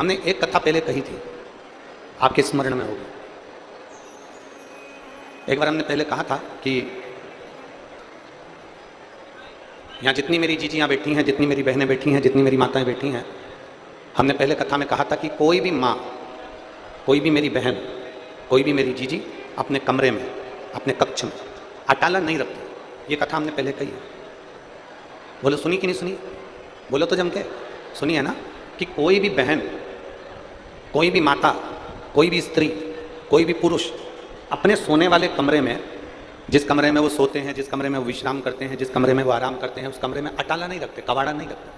हमने एक कथा पहले कही थी, आपके स्मरण में होगी। एक बार हमने पहले कहा था कि यहाँ जितनी मेरी जीजियाँ बैठी हैं, जितनी मेरी बहनें बैठी हैं, जितनी मेरी माताएं बैठी हैं, हमने पहले कथा में कहा था कि कोई भी माँ, कोई भी मेरी बहन, कोई भी मेरी जीजी अपने कमरे में, अपने कक्ष में अटाला नहीं रखती। ये कथा हमने पहले कही है। बोलो सुनी कि नहीं सुनी? बोलो तो जम के सुनी है ना, कि कोई भी बहन, कोई भी माता, कोई भी स्त्री, कोई भी पुरुष अपने सोने वाले कमरे में, जिस कमरे में वो सोते हैं, जिस कमरे में वो विश्राम करते हैं, जिस कमरे में वो आराम करते हैं, उस कमरे में अटाला नहीं रखते, कबाड़ा नहीं रखते,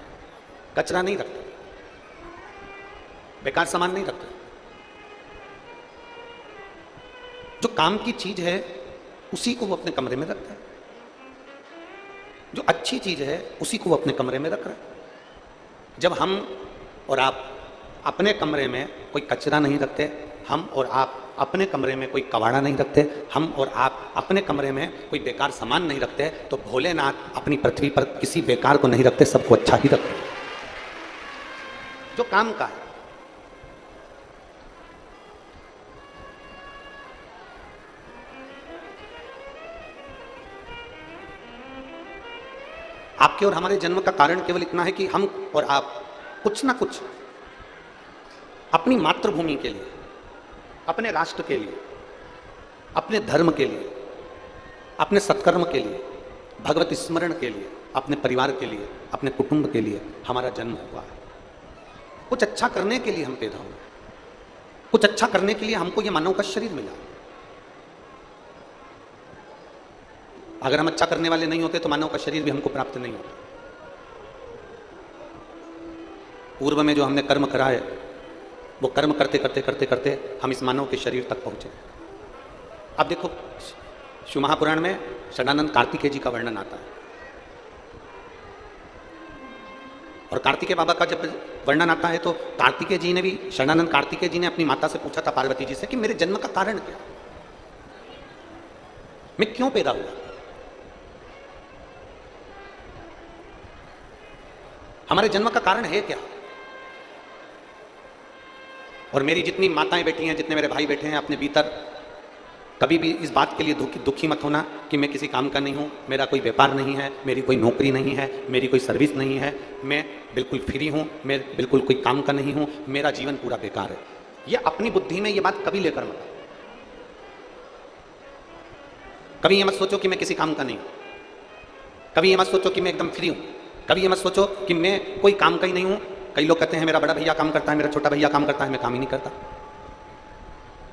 कचरा नहीं रखते, बेकार सामान नहीं रखते। जो काम की चीज है उसी को वो अपने कमरे में रखता है, जो अच्छी चीज है उसी को वो अपने कमरे में रख रहा है। जब हम और आप अपने कमरे में कोई कचरा नहीं रखते, हम और आप अपने कमरे में कोई कबाड़ा नहीं रखते, हम और आप अपने कमरे में कोई बेकार सामान नहीं रखते, तो भोलेनाथ अपनी पृथ्वी पर किसी बेकार को नहीं रखते, सबको अच्छा ही रखते जो काम का है। आपके और हमारे जन्म का कारण केवल इतना है कि हम और आप कुछ ना कुछ अपनी मातृभूमि के लिए, अपने राष्ट्र के लिए, अपने धर्म के लिए, अपने सत्कर्म के लिए, भगवत स्मरण के लिए, अपने परिवार के लिए, अपने कुटुंब के लिए हमारा जन्म हुआ है। कुछ अच्छा करने के लिए हम पैदा हुए, कुछ अच्छा करने के लिए हमको ये मानव का शरीर मिला। अगर हम अच्छा करने वाले नहीं होते तो मानव का शरीर भी हमको प्राप्त नहीं होता। पूर्व में जो हमने कर्म करा है, वो कर्म करते करते करते करते हम इस मानव के शरीर तक पहुंचे। अब देखो, शिव महापुराण में षडानंद कार्तिकेय जी का वर्णन आता है, और कार्तिकेय बाबा का जब वर्णन आता है तो कार्तिकेय जी ने भी, षडानंद कार्तिकेय जी ने अपनी माता से पूछा था, पार्वती जी से, कि मेरे जन्म का कारण क्या, मैं क्यों पैदा हुआ। हमारे जन्म का कारण है क्या। और मेरी जितनी माताएं बैठी हैं, जितने मेरे भाई बैठे हैं, अपने भीतर कभी भी इस बात के लिए दुखी मत होना कि मैं किसी काम का नहीं हूं, मेरा कोई व्यापार नहीं है, मेरी कोई नौकरी नहीं है, मेरी कोई सर्विस नहीं है, मैं बिल्कुल फ्री हूं, मैं बिल्कुल कोई काम का नहीं हूं, मेरा जीवन पूरा बेकार है। ये अपनी बुद्धि में ये बात कभी लेकर मत। कभी ये मत सोचो कि मैं किसी काम का नहीं हूं, कभी ये मत सोचो कि मैं एकदम फ्री हूं, कभी ये मत सोचो कि मैं कोई काम का ही नहीं हूं। कई लोग कहते हैं मेरा बड़ा भैया काम करता है, मेरा छोटा भैया काम करता है, मैं काम ही नहीं करता।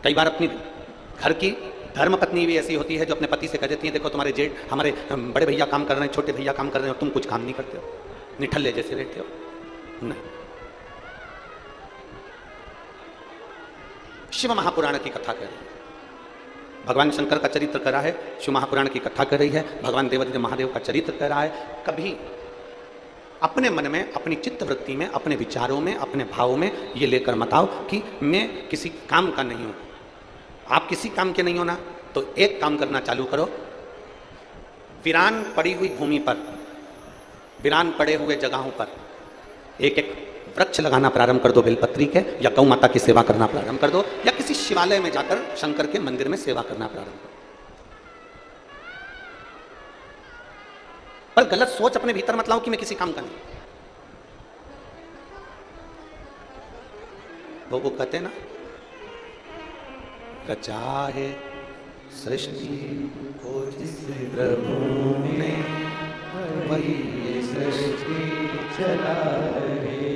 कई बार अपनी घर की धर्म पत्नी भी ऐसी होती है जो अपने पति से कह देती है, देखो तुम्हारे जेठ, हमारे बड़े भैया काम कर रहे हैं, छोटे भैया काम कर रहे हैं, और तुम कुछ काम नहीं करते हो, निठल्ले जैसे रहते हो। नहीं, शिव महापुराण की कथा कर रही है, भगवान शंकर का चरित्र करा है, शिव महापुराण की कथा कर रही है, भगवान देवादिदेव महादेव का चरित्र कर रहा है। कभी अपने मन में, अपनी चित्त वृत्ति में, अपने विचारों में, अपने भावों में ये लेकर मत आओ कि मैं किसी काम का नहीं हूं। आप किसी काम के नहीं हो ना, तो एक काम करना चालू करो। वीरान पड़ी हुई भूमि पर, वीरान पड़े हुए जगहों पर एक एक वृक्ष लगाना प्रारंभ कर दो बेलपत्री के, या गौ माता की सेवा करना प्रारंभ कर दो, या किसी शिवालय में जाकर शंकर के मंदिर में सेवा करना प्रारंभ करो। पर गलत सोच अपने भीतर मत लाओ कि मैं किसी काम का नहीं। वो कहते हैं ना, रचा है सृष्टि को जिस प्रभु ने, वही ये सृष्टि चला रहे।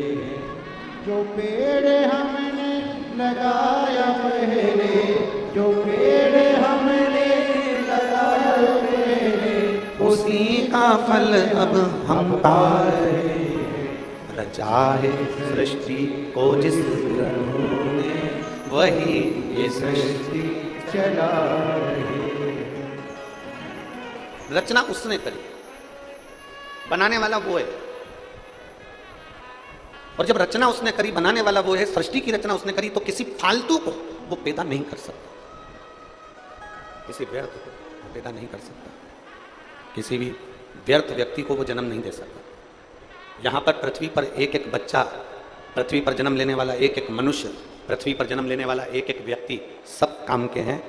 जो पेड़ हमने लगाया पहले, जो पेड़ हमने लगाया पहले, उसी का फल अब हम पा रहे। रचा है सृष्टि को जिस प्रभु ने, वही ये सृष्टि चला रही। रचना उसने करी, बनाने वाला वो है। और जब रचना उसने करी, बनाने वाला वो है, सृष्टि की रचना उसने करी, तो किसी फालतू को वो पैदा नहीं कर सकता, किसी व्यर्थ को पैदा नहीं कर सकता, किसी भी व्यर्थ व्यक्ति को वो जन्म नहीं दे सकता। यहाँ पर पृथ्वी पर एक एक बच्चा पृथ्वी पर जन्म लेने वाला एक एक मनुष्य, पृथ्वी पर जन्म लेने वाला एक एक व्यक्ति सब काम के हैं।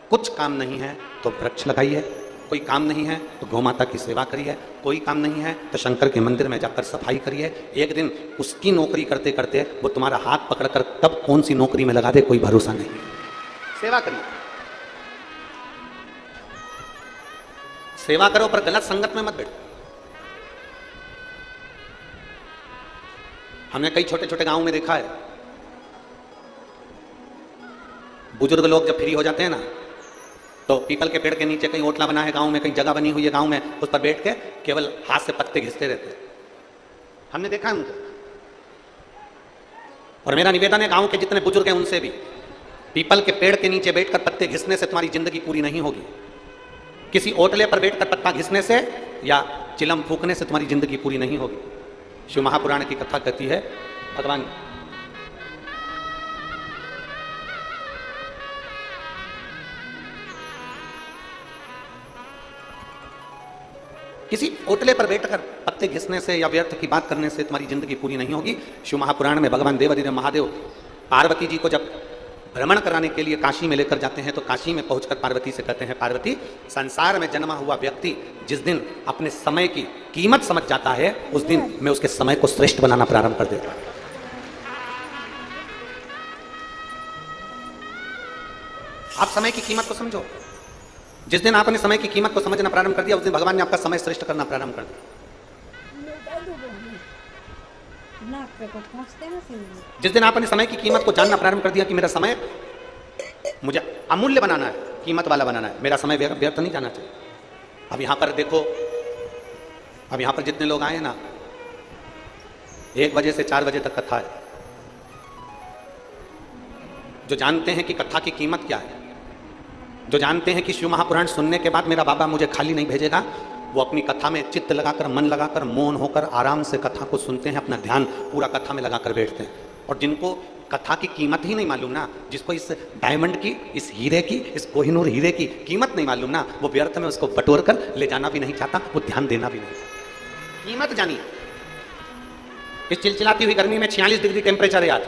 कुछ काम नहीं है तो वृक्ष लगाइए, कोई काम नहीं है तो गौ माता की सेवा करिए, कोई काम नहीं है तो शंकर के मंदिर में जाकर सफाई करिए। एक दिन उसकी नौकरी करते करते वो तुम्हारा हाथ पकड़कर कब कौन सी नौकरी में लगा दे कोई भरोसा नहीं। सेवा करिए, सेवा करो पर गलत संगत में मत बैठो। हमने कई छोटे छोटे गांवों में देखा है, बुजुर्ग लोग जब फ्री हो जाते हैं ना तो पीपल के पेड़ के नीचे कहीं ओटला बना है गांव में, कहीं जगह बनी हुई है गांव में, उस पर बैठ के केवल हाथ से पत्ते घिसते रहते हैं। हमने देखा है उनको। और मेरा निवेदन है गांव के जितने बुजुर्ग हैं उनसे भी, पीपल के पेड़ के नीचे बैठकर पत्ते घिसने से तुम्हारी जिंदगी पूरी नहीं होगी। किसी ओटले पर बैठकर पत्ता घिसने से या चिलम फूकने से तुम्हारी जिंदगी पूरी नहीं होगी। शिव महापुराण की कथा कहती है, भगवान किसी ओटले पर बैठकर पत्ते घिसने से या व्यर्थ की बात करने से तुम्हारी जिंदगी पूरी नहीं होगी। शिव महापुराण में भगवान देवाधिदेव महादेव पार्वती जी को जब भ्रमण कराने के लिए काशी में लेकर जाते हैं तो काशी में पहुंचकर पार्वती से कहते हैं, पार्वती, संसार में जन्मा हुआ व्यक्ति जिस दिन अपने समय की कीमत समझ जाता है उस दिन मैं उसके समय को श्रेष्ठ बनाना प्रारंभ कर देता हूं। आप समय की कीमत को समझो। जिस दिन आपने समय की कीमत को समझना प्रारंभ कर दिया उस दिन भगवान ने आपका समय श्रेष्ठ करना प्रारंभ कर दिया। जिस दिन आपने समय की कीमत को जानना प्रारंभ कर दिया कि मेरा समय मुझे अमूल्य बनाना है, कीमत वाला बनाना है, मेरा समय व्यर्थ नहीं जाना चाहिए। अब यहां पर देखो, अब यहां पर जितने लोग आए ना, 1 बजे से 4 बजे तक कथा है। जो जानते हैं कि कथा की कीमत क्या है, जो जानते हैं कि शिव महापुराण सुनने के बाद मेरा बाबा मुझे खाली नहीं भेजेगा, वो अपनी कथा में चित्त लगाकर, मन लगाकर, मौन होकर आराम से कथा को सुनते हैं, अपना ध्यान पूरा कथा में लगाकर बैठते हैं। और जिनको कथा की कीमत ही नहीं मालूम ना, जिसको इस डायमंड की, इस हीरे की, इस कोहिनूर हीरे की कीमत नहीं मालूम ना, वो व्यर्थ में उसको बटोर कर ले जाना भी नहीं चाहता, वो ध्यान देना भी नहीं चाहता। कीमत जानिए। इस चिलचिलाती हुई गर्मी में 46 डिग्री टेम्परेचर है आज।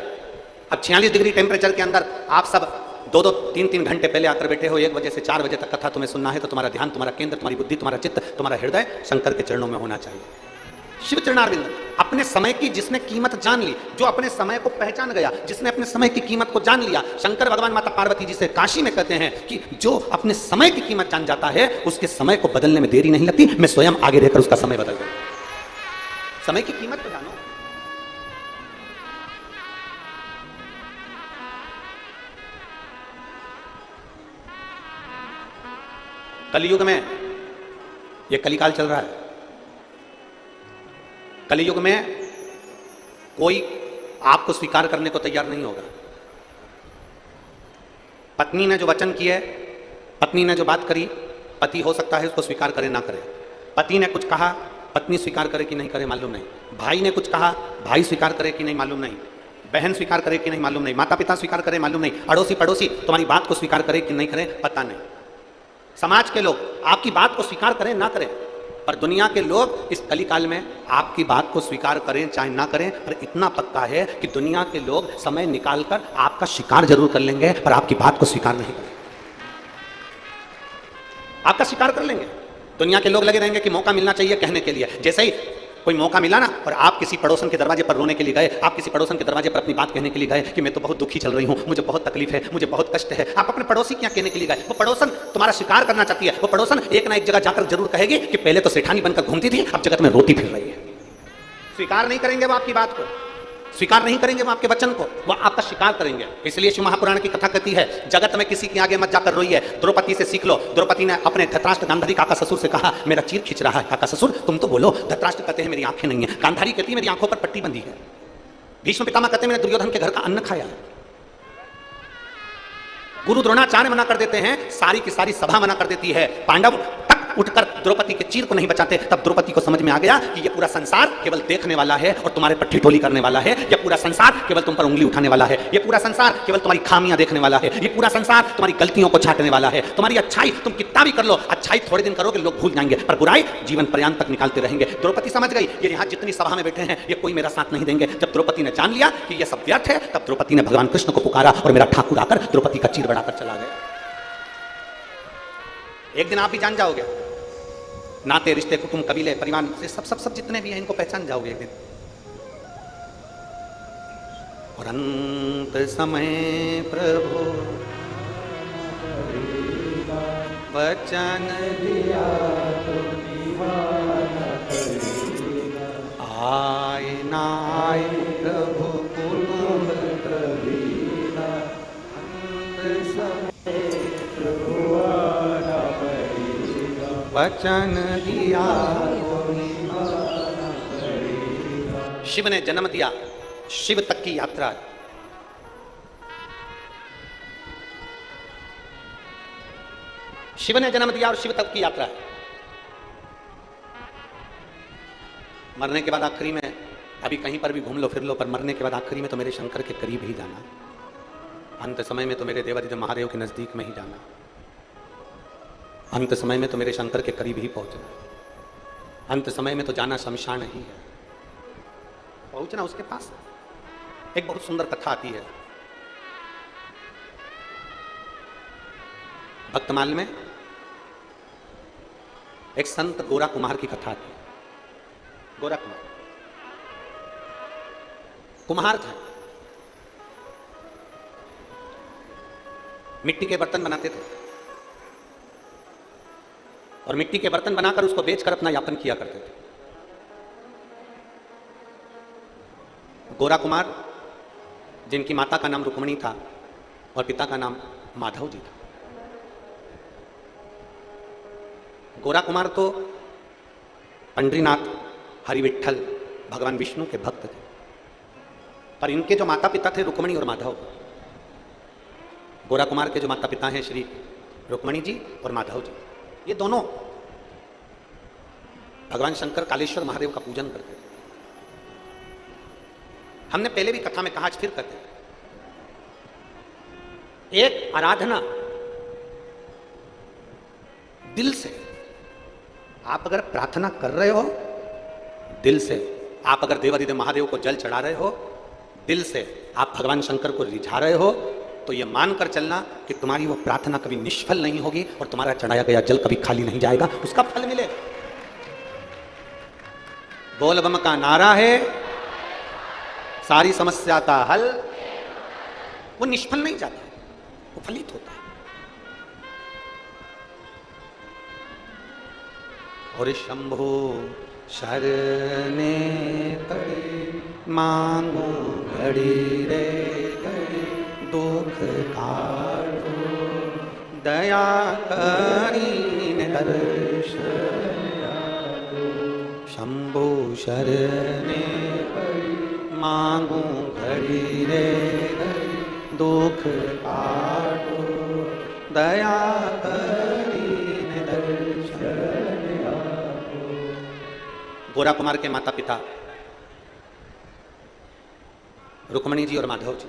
अब 46 डिग्री टेम्परेचर के अंदर आप सब 2-2, 3-3 घंटे पहले आकर बैठे हो। 1 बजे से 4 बजे तक कथा तुम्हें सुनना है तो तुम्हारा ध्यान, तुम्हारा केंद्र, तुम्हारी बुद्धि, तुम्हारा चित्त, तुम्हारा हृदय शंकर के चरणों में होना चाहिए। शिव चरणारविंद। अपने समय की जिसने कीमत जान ली, जो अपने समय को पहचान गया, जिसने अपने समय की कीमत को जान लिया, शंकर भगवान माता पार्वती जी से काशी में कहते हैं कि जो अपने समय की कीमत जान जाता है उसके समय को बदलने में देरी नहीं लगती, मैं स्वयं आगे रहकर उसका समय बदल दूं। समय की कीमत को जानो। कलयुग में, ये कलिकाल चल रहा है, कलयुग में कोई आपको स्वीकार करने को तैयार नहीं होगा। पत्नी ने जो वचन किए, पत्नी ने जो बात करी, पति हो सकता है उसको स्वीकार करे ना करे। पति ने कुछ कहा, पत्नी स्वीकार करे कि नहीं करे मालूम नहीं। भाई ने कुछ कहा, भाई स्वीकार करे कि नहीं मालूम नहीं। बहन स्वीकार करे कि नहीं मालूम नहीं। माता पिता स्वीकार करे मालूम नहीं। अड़ोसी पड़ोसी तुम्हारी बात को स्वीकार करे कि नहीं करे पता नहीं। समाज के लोग आपकी बात को स्वीकार करें ना करें, पर दुनिया के लोग इस कलिकाल में आपकी बात को स्वीकार करें चाहे ना करें, पर इतना पक्का है कि दुनिया के लोग समय निकालकर आपका शिकार जरूर कर लेंगे, पर आपकी बात को स्वीकार नहीं करेंगे। आपका शिकार कर लेंगे। दुनिया के लोग लगे रहेंगे कि मौका मिलना चाहिए कहने के लिए। जैसे ही कोई मौका मिला ना और आप किसी पड़ोसन के दरवाजे पर रोने के लिए गए, आप किसी पड़ोसन के दरवाजे पर अपनी बात कहने के लिए गए कि मैं तो बहुत दुखी चल रही हूं, मुझे बहुत तकलीफ है, मुझे बहुत कष्ट है, आप अपने पड़ोसी क्या कहने के लिए गए। वो पड़ोसन तुम्हारा शिकार करना चाहती है। वो पड़ोसन एक ना एक जगह जाकर जरूर कहेगी कि पहले तो सेठानी बनकर घूमती थी, अब जगत में रोती फिर रही है। स्वीकार नहीं करेंगे वो आपकी बात को, स्वीकार नहीं करेंगे वो आपके वचन को, वो आपका शिकार करेंगे। इसलिए शिव महापुराण की कथा कहती है, जगत में किसी के आगे मत जाकर रोइए, द्रौपदी से सीख लो। द्रौपदी ने अपने धृतराष्ट्र गांधारी काका ससुर से कहा, मेरा चीर खींच रहा है काका ससुर, तुम तो बोलो। धृतराष्ट्र कहते हैं मेरी आंखें नहीं है। गांधारी कहती है मेरी आंखों पर पट्टी बंधी है। भीष्म पितामह कहते हैं मैंने दुर्योधन के घर का अन्न खाया है। गुरु द्रोणाचार्य मना कर देते हैं, सारी की सारी सभा मना कर देती है। पांडव तख्त उठकर द्रौपदी के चीर को नहीं बचाते, तब द्रौपदी को समझ में आ गया कि ये पूरा संसार केवल देखने वाला है और तुम्हारे पर ठिठोली करने वाला है। ये पूरा संसार केवल तुम पर उंगली उठाने वाला है। ये पूरा संसार केवल तुम्हारी खामियां देखने वाला है। ये पूरा संसार तुम्हारी गलतियों को छांटने वाला है। तुम्हारी अच्छाई तुम कितना भी कर लो, अच्छाई थोड़े दिन करोगे लोग भूल जाएंगे, पर बुराई जीवन पर्यंत तक निकालते रहेंगे। द्रौपदी समझ गई ये यहाँ जितनी सभा में बैठे हैं ये कोई मेरा साथ नहीं देंगे। जब द्रौपदी ने जान लिया कि ये सब व्यर्थ है, तब द्रौपदी ने भगवान कृष्ण को पुकारा और मेरा ठाकुर आकर द्रौपदी का चीर बढ़ाकर चला गया। एक दिन आप भी जान जाओगे, नाते रिश्ते कुटुंब कबीले परिवार से सब सब सब जितने भी हैं इनको पहचान जाओगे एक दिन। और अंत समय प्रभु वचन दिया आए ना आए प्रभु कुटुंब कबीला, अंत समय वचन दिया। शिव ने जन्म दिया, शिव तक की यात्रा। शिव ने जन्म दिया और शिव तक की यात्रा। मरने के बाद आखिरी में अभी कहीं पर भी घूम लो फिर लो, पर मरने के बाद आखिरी में तो मेरे शंकर के करीब ही जाना। अंत समय में तो मेरे देवादिदेव महादेव के नजदीक में ही जाना। अंत समय में तो मेरे शंकर के करीब ही पहुंचना। अंत समय में तो जाना शमशान ही है, पहुंचना उसके पास। एक बहुत सुंदर कथा आती है भक्तमाल में, एक संत गोरा कुमार की कथा आती है। गोरा कुमार कुम्हार था, मिट्टी के बर्तन बनाते थे और मिट्टी के बर्तन बनाकर उसको बेचकर अपना यापन किया करते थे। गोरा कुमार जिनकी माता का नाम रुक्मणी था और पिता का नाम माधव जी था। गोरा कुमार तो पंडरीनाथ, हरिविठल, भगवान विष्णु के भक्त थे, पर इनके जो माता पिता थे रुक्मणी और माधव। गोरा कुमार के जो माता पिता हैं श्री रुक्मणी जी और माधव जी, ये दोनों भगवान शंकर कालेश्वर महादेव का पूजन करते थे। हमने पहले भी कथा में कहा, आज फिर कहते हैं, एक आराधना दिल से आप अगर प्रार्थना कर रहे हो, दिल से आप अगर देवादिदेव महादेव को जल चढ़ा रहे हो, दिल से आप भगवान शंकर को रिझा रहे हो, तो यह मानकर चलना कि तुम्हारी वो प्रार्थना कभी निष्फल नहीं होगी और तुम्हारा चढ़ाया गया जल कभी खाली नहीं जाएगा, उसका फल मिलेगा। बोल बम का नारा है, सारी समस्या का हल। वो निष्फल नहीं जाता, वो फलित होता है। और शंभो शरणे पड़ी मांगो घड़ी रे घड़ी, दुख काटो दया करीने दर्शन। शंभो शरणे पड़ी मांगो घड़ी रे घड़ी, दुख काटो दया करीने दर्शन। गोरा कुमार के माता पिता रुक्मणी जी और माधव जी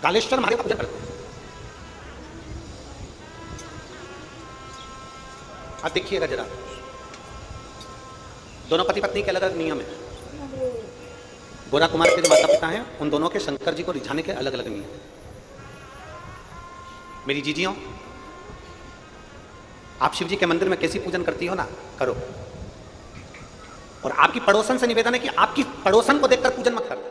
कालेश्वर महादेव का पूजा करते हैं। अब देखिएगा जरा, दोनों पति पत्नी के अलग अलग नियम है। गोरा कुमार के जो माता पिता हैं उन दोनों के शंकर जी को रिझाने के अलग अलग नियम हैं। मेरी जीजियों, आप शिव जी के मंदिर में कैसी पूजन करती हो ना, करो। और आपकी पड़ोसन से निवेदन है कि आपकी पड़ोसन को देखकर पूजन मत करो।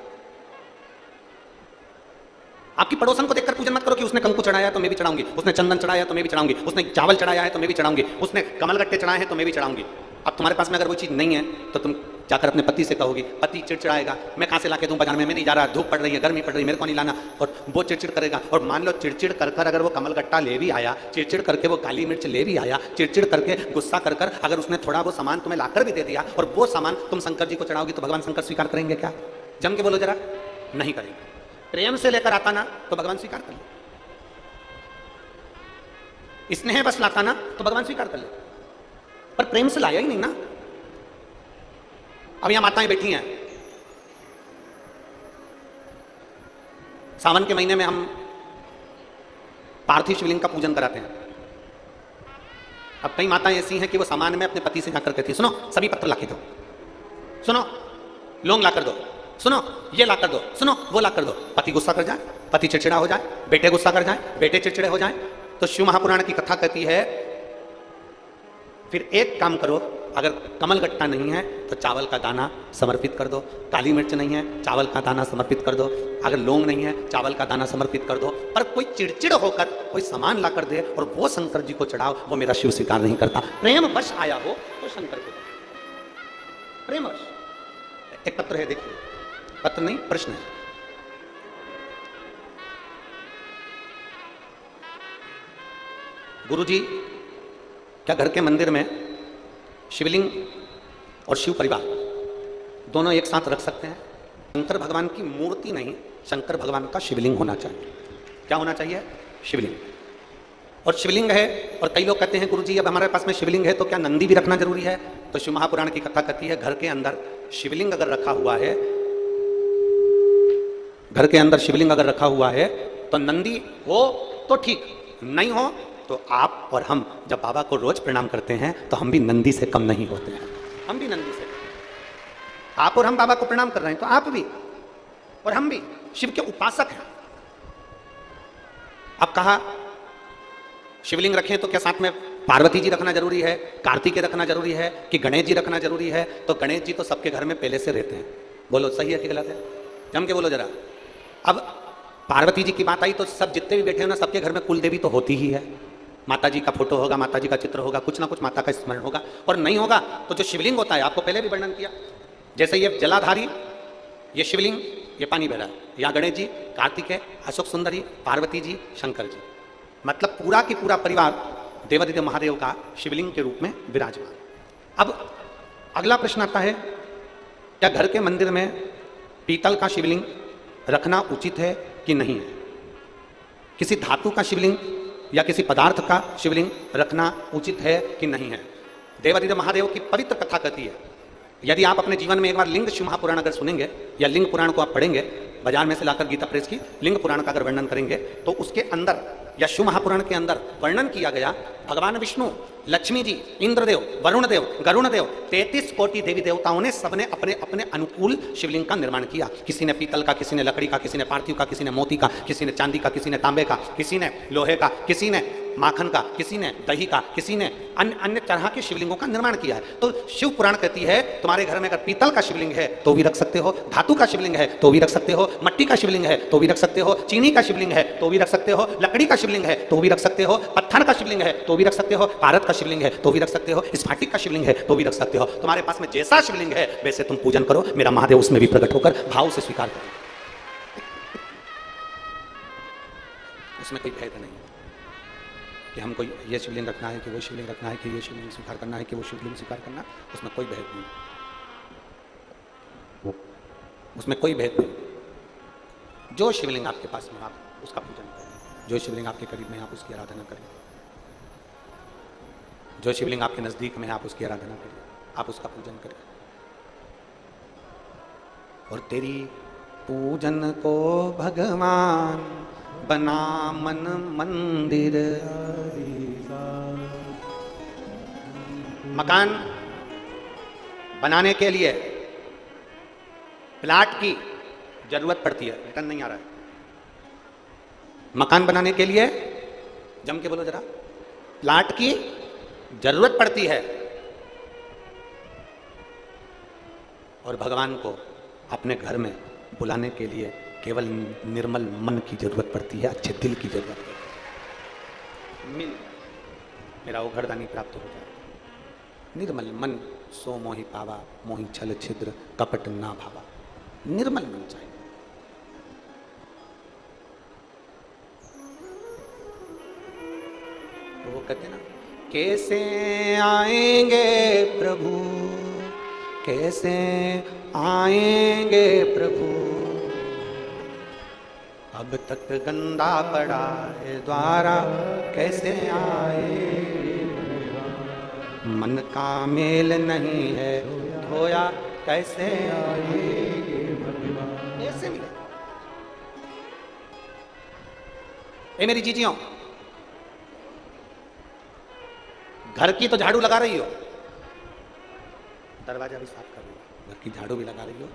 आपकी पड़ोसन को देखकर पूजन मत करो कि उसने कंकु चढ़ाया तो मैं भी चढ़ाऊंगी, उसने चंदन चढ़ाया तो मैं भी चढ़ाऊंगी, उसने चावल चढ़ाया है तो मैं भी चढ़ाऊंगी, उसने कमलगट्टे चढ़ाए हैं तो मैं भी चढ़ाऊंगी। अब तुम्हारे पास में अगर वो चीज नहीं है तो तुम जाकर अपने पति से कहोगी, पति चिड़चिड़ाएगा, मैं कहां से लाके दूं बाजार में, मैं नहीं जा रहा, धूप पड़ रही है, गर्मी पड़ रही है, मेरे को नहीं लाना। और वो चिड़चिड़ करेगा। और मान लो चिड़चिड़ कर कर अगर वो कमलगट्टा ले भी आया, चिड़चिड़ करके वो काली मिर्च ले भी आया, चिड़चिड़ करके गुस्सा कर कर अगर उसने थोड़ा वो सामान तुम्हें लाकर भी दे दिया और वो सामान तुम शंकर जी को चढ़ाओगी, तो भगवान शंकर स्वीकार करेंगे क्या? जम के बोलो जरा, नहीं करेंगे। प्रेम से लेकर आता ना तो भगवान स्वीकार कर लो। स्नेह बस लाता ना तो भगवान स्वीकार कर ले, पर प्रेम से लाया ही नहीं ना। अब यहां माताएं बैठी हैं, सावन के महीने में हम पार्थिव शिवलिंग का पूजन कराते हैं। अब कई माताएं ऐसी हैं कि वो सामान में अपने पति से जाकर कहती है, सुनो सभी पत्र लाके दो, सुनो लौंग ला कर दो, सुनो ये ला कर दो, सुनो वो ला कर दो। पति गुस्सा कर जाए, पति चिड़चिड़ा हो जाए, बेटे गुस्सा कर जाए, बेटे चिड़चिड़े हो जाए। तो शिव महापुराण की कथा कहती है फिर एक काम करो, अगर कमल गट्टा नहीं है तो चावल का दाना समर्पित कर दो, काली मिर्च नहीं है चावल का दाना समर्पित कर दो, अगर लौंग नहीं है चावल का दाना समर्पित कर दो। पर कोई चिड़चिड़ होकर कोई सामान ला कर दे और वो शंकर जी को चढ़ाओ, वो मेरा शिव स्वीकार नहीं करता। प्रेम वश आया हो तो शंकर को प्रेम वश। एक पत्र है, देखिए, पत्र नहीं प्रश्न है। गुरुजी, क्या घर के मंदिर में शिवलिंग और शिव परिवार दोनों एक साथ रख सकते हैं? शंकर भगवान की मूर्ति नहीं, शंकर भगवान का शिवलिंग होना चाहिए। क्या होना चाहिए? शिवलिंग। और शिवलिंग है, और कई लोग कहते हैं गुरुजी अब हमारे पास में शिवलिंग है तो क्या नंदी भी रखना जरूरी है? तो शिव महापुराण की कथा कहती है घर के अंदर शिवलिंग अगर रखा हुआ है, घर के अंदर शिवलिंग अगर रखा हुआ है तो नंदी हो तो ठीक, नहीं हो तो आप और हम जब बाबा को रोज प्रणाम करते हैं तो हम भी नंदी से कम नहीं होते हैं। हम भी नंदी से, आप और हम बाबा को प्रणाम कर रहे हैं तो आप भी और हम भी शिव के उपासक हैं। अब कहा शिवलिंग रखें तो क्या साथ में पार्वती जी रखना जरूरी है, कार्तिकेय रखना जरूरी है कि गणेश जी रखना जरूरी है? तो गणेश जी तो सबके घर में पहले से रहते हैं। बोलो सही है कि गलत है? जम के बोलो जरा। अब पार्वती जी की बात आई तो सब जितने भी बैठे हो ना, सबके घर में कुल देवी तो होती ही है। माता जी का फोटो होगा, माता जी का चित्र होगा, कुछ ना कुछ माता का स्मरण होगा। और नहीं होगा तो जो शिवलिंग होता है, आपको पहले भी वर्णन किया, जैसे ये जलाधारी, ये शिवलिंग, ये पानी बह रहा है, यहाँ गणेश जी, कार्तिकेय, अशोक सुंदरी, पार्वती जी, शंकर जी, मतलब पूरा की पूरा परिवार देवादिदेव महादेव का शिवलिंग के रूप में विराजमान। अब अगला प्रश्न आता है, क्या घर के मंदिर में पीतल का शिवलिंग रखना उचित है कि नहीं है? किसी धातु का शिवलिंग या किसी पदार्थ का शिवलिंग रखना उचित है कि नहीं है? देवादिदेव महादेव की पवित्र कथा कहती है, यदि आप अपने जीवन में एक बार लिंग शिव महापुराण अगर सुनेंगे या लिंग पुराण को आप पढ़ेंगे, बाजार में से लाकर गीता प्रेस की लिंग पुराण का अगर वर्णन करेंगे तो उसके अंदर या शिव महापुराण के अंदर वर्णन किया गया भगवान विष्णु, लक्ष्मी जी, इंद्रदेव, वरुण देव, गरुण देव, 33 कोटि देवी देवताओं ने सबने अपने अपने अनुकूल शिवलिंग का निर्माण किया। किसी ने पीतल का, किसी ने लकड़ी का, किसी ने पार्थिव का, किसी ने मोती का, किसी ने चांदी का, किसी ने तांबे का, किसी ने लोहे का, किसी ने माखन का, किसी ने दही का, किसी ने अन्य अन्य तरह के शिवलिंगों का निर्माण किया है। तो शिव पुराण कहती है तुम्हारे घर में अगर पीतल का शिवलिंग है तो भी रख सकते हो, धातु का शिवलिंग है तो भी रख सकते हो, मट्टी का शिवलिंग है तो भी रख सकते हो, चीनी का शिवलिंग है तो भी रख सकते हो, लकड़ी का शिवलिंग है तो भी रख सकते हो, पत्थर का शिवलिंग है तो भी रख सकते हो, भारत का शिवलिंग है तो भी रख सकते हो, स्फटिक का शिवलिंग है तो भी रख सकते हो। तुम्हारे पास में जैसा शिवलिंग है वैसे तुम पूजन करो, मेरा महादेव उसमें भी प्रकट होकर भाव से स्वीकार करो। उसमें कोई भेद नहीं कि हमको ये शिवलिंग रखना है कि वो शिवलिंग रखना है, कि ये शिवलिंग स्वीकार करना है कि वो शिवलिंग स्वीकार करना, उसमें कोई भेद नहीं, उसमें कोई भेद नहीं। जो शिवलिंग आपके पास में आप उसका पूजन करें, जो शिवलिंग आपके करीब में आप उसकी आराधना करें, जो शिवलिंग आपके नजदीक में आप उसकी आराधना करें, आप उसका पूजन करें। और तेरी पूजन को भगवान बना मन मंदिर। मकान बनाने के लिए प्लाट की जरूरत पड़ती है, रिटर्न नहीं आ रहा है। मकान बनाने के लिए जम के बोलो जरा, प्लाट की जरूरत पड़ती है। और भगवान को अपने घर में बुलाने के लिए केवल निर्मल मन की जरूरत पड़ती है, अच्छे दिल की जरूरत पड़ती है। मेरा वो घरदानी प्राप्त हो जाए। निर्मल मन सो मोहि पावा, मोहि छल छिद्र कपट ना भावा। निर्मल मन चाहिए। तो वो कहते ना, कैसे आएंगे प्रभु, कैसे आएंगे प्रभु, अब तक गंदा पड़ा है द्वारा कैसे आए, मन का मेल नहीं है धोया कैसे आए, ऐसे मिले। ए मेरी जीजियों, घर की तो झाड़ू लगा रही हो, दरवाजा भी साफ कर रही हो, घर की झाड़ू भी लगा रही हो,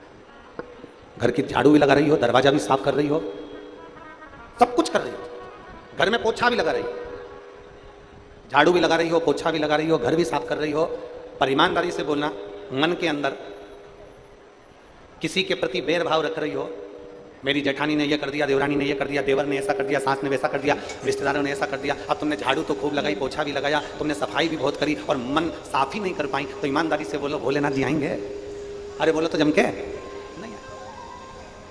घर की झाड़ू भी लगा रही हो, दरवाजा भी साफ कर रही हो, सब कुछ कर रही हो, घर में पोछा भी लगा रही हो, झाड़ू भी लगा रही हो, पोछा भी लगा रही हो, घर भी साफ कर रही हो, पर ईमानदारी से बोलना, मन के अंदर किसी के प्रति बैर भाव रख रही हो। मेरी जेठानी ने यह कर दिया, देवरानी ने यह कर दिया, देवर ने ऐसा कर दिया, सास ने वैसा कर दिया, रिश्तेदारों ने ऐसा कर दिया। अब तुमने झाड़ू तो खूब लगाई, पोछा भी लगाया, तुमने सफाई भी बहुत करी और मन साफ ही नहीं कर पाई, तो ईमानदारी से बोलो भोलेनाथ जी आएंगे? अरे बोलो तो जम के नहीं,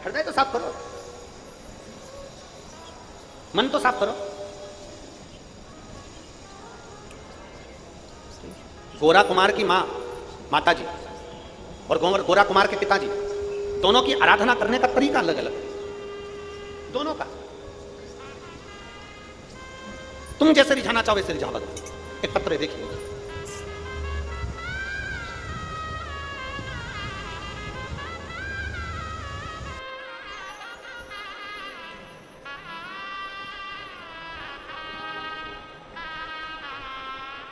हृदय तो साफ करो, मन तो साफ करो। गोरा कुमार की मां माता जी और गोरा कुमार के पिताजी, दोनों की आराधना करने का तरीका अलग अलग है, दोनों का। तुम जैसे रिझाना चाहो वैसे रिझा बदलो। एक पत्र देखिए,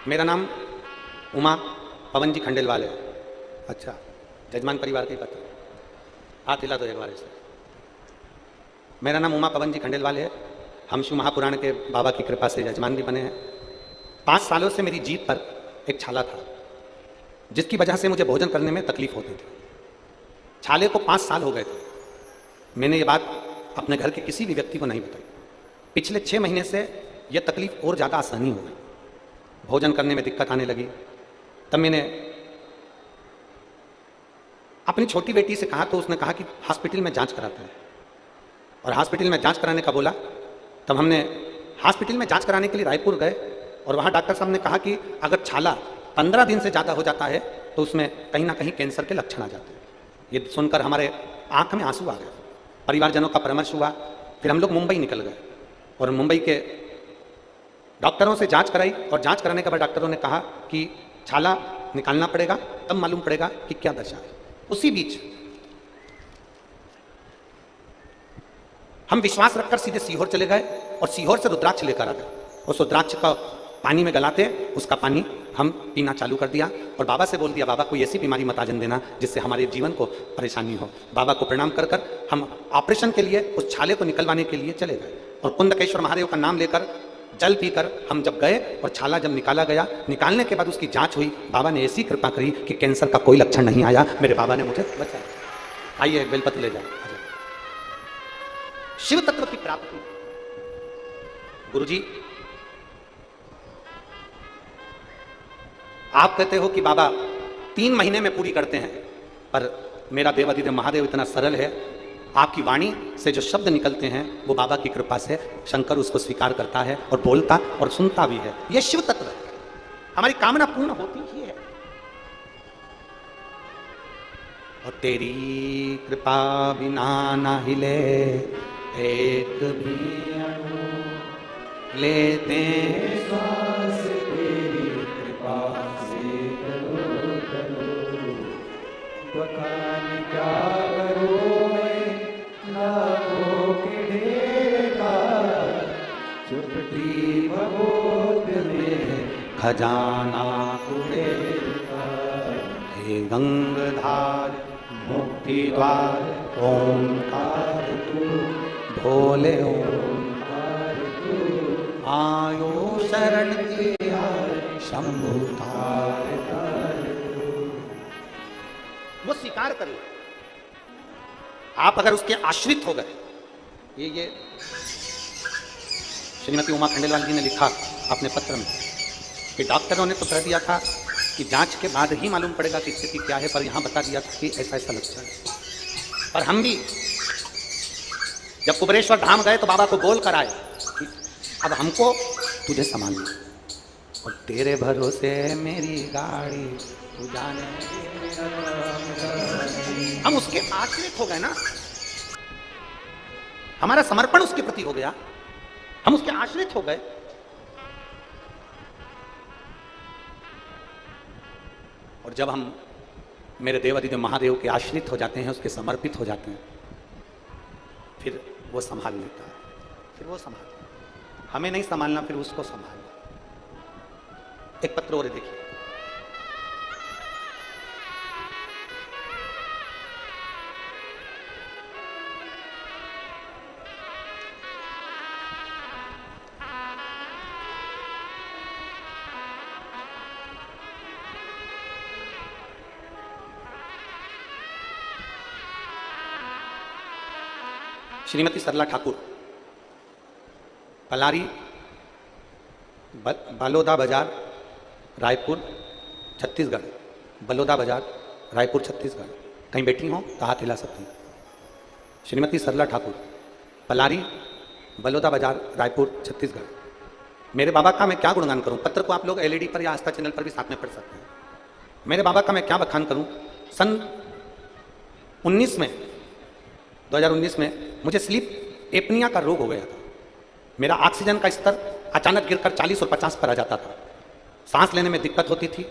मेरा नाम उमा पवन जी खंडेलवाल है। अच्छा, जजमान परिवार का ही पत्र, हाथ हिला दो एक बार ऐसे। मेरा नाम उमा पवन जी खंडेलवाल है, हम शिव महापुराण के बाबा की कृपा से जजमान भी बने हैं। 5 सालों से मेरी जीभ पर एक छाला था, जिसकी वजह से मुझे भोजन करने में तकलीफ होती थी। छाले को 5 साल हो गए थे। मैंने ये बात अपने घर के किसी भी व्यक्ति को नहीं बताई। पिछले 6 महीने से यह तकलीफ और ज़्यादा आसानी हो गई, भोजन करने में दिक्कत आने लगी। तब मैंने अपनी छोटी बेटी से कहा, तो उसने कहा कि हॉस्पिटल में जांच कराते हैं, और हॉस्पिटल में जांच कराने का बोला। तब हमने हॉस्पिटल में जांच कराने के लिए रायपुर गए, और वहाँ डॉक्टर साहब ने कहा कि अगर छाला 15 दिन से ज़्यादा हो जाता है तो उसमें कहीं ना कहीं कैंसर के लक्षण आ जाते हैं। ये सुनकर हमारे आंख में आंसू आ गए। परिवारजनों का परामर्श हुआ, फिर हम लोग मुंबई निकल गए और मुंबई के डॉक्टरों से जांच कराई, और जांच कराने के बाद डॉक्टरों ने कहा कि छाला निकालना पड़ेगा, तब मालूम पड़ेगा कि क्या दशा है। उसी बीच हम विश्वास रखकर सीधे सीहोर चले गए, और सीहोर से रुद्राक्ष लेकर आ गए। उस रुद्राक्ष का पानी में गलाते उसका पानी हम पीना चालू कर दिया, और बाबा से बोल दिया, बाबा कोई ऐसी बीमारी मत आ जाने देना जिससे हमारे जीवन को परेशानी हो। बाबा को प्रणाम कर कर हम ऑपरेशन के लिए उस छाले को निकलवाने के लिए चले गए, और कुंदकेश्वर महादेव का नाम लेकर जल पीकर हम जब गए, और छाला जब निकाला गया, निकालने के बाद उसकी जांच हुई, बाबा ने ऐसी कृपा करी कि कैंसर का कोई लक्षण नहीं आया। मेरे बाबा ने मुझे बचाया। आइए बेलपत्र ले जाए। शिव तत्व की प्राप्ति। गुरुजी, आप कहते हो कि बाबा 3 महीने में पूरी करते हैं, पर मेरा देवाधिदेव महादेव इतना सरल है, आपकी वाणी से जो शब्द निकलते हैं वो बाबा की कृपा से शंकर उसको स्वीकार करता है और बोलता और सुनता भी है। यह शिव तत्व है। हमारी कामना पूर्ण होती ही है। और तेरी कृपा बिना ना हिले एक भी अणु, लेते श्वास तेरी कृपा से करो करो, बखान क्या करो लाखों के ढेर का, चुपटी भगोत में खजाना कुबेर का। हे गंगधार मुक्ति द्वार ओंकार तू, भोले ओंकार तू, आयो शरण के शंभु तार तार। वो स्वीकार कर लो। आप अगर उसके आश्रित हो गए, ये श्रीमती उमा खंडेलवाल जी ने लिखा अपने पत्र में कि डॉक्टरों ने तो कह दिया था कि जांच के बाद ही मालूम पड़ेगा कि स्थिति क्या है, पर यहाँ बता दिया था कि ऐसा ऐसा लक्षण है। और हम भी जब कुबरेश्वर धाम गए तो बाबा को बोल कर आए कि अब हमको तुझे संभालना, और तेरे भरोसे मेरी गाड़ी तू जाने। हम उसके आश्रित हो गए ना। हमारा समर्पण उसके प्रति हो गया, हम उसके आश्रित हो गए। और जब हम मेरे देवाधिदेव महादेव के आश्रित हो जाते हैं, उसके समर्पित हो जाते हैं, फिर वो संभाल लेता है, फिर वो संभाल, हमें नहीं संभालना, फिर उसको संभालना। एक पत्र और देखिए, श्रीमती सरला ठाकुर, पलारी बलोदा बाजार, रायपुर, छत्तीसगढ़। बलोदा बाजार, रायपुर, छत्तीसगढ़। कहीं बैठी हो तो हाथ हिला सकती हैं। श्रीमती सरला ठाकुर, पलारी बलोदा बाजार, रायपुर, छत्तीसगढ़। मेरे बाबा का मैं क्या गुणगान करूं? पत्र को आप लोग एलईडी पर या आस्था चैनल पर भी साथ में पढ़ सकते हैं। मेरे बाबा का मैं क्या बखान करूं? सन 2019 में मुझे स्लीप एपनिया का रोग हो गया था। मेरा ऑक्सीजन का स्तर अचानक गिरकर 40 और 50 पर आ जाता था। सांस लेने में दिक्कत होती थी।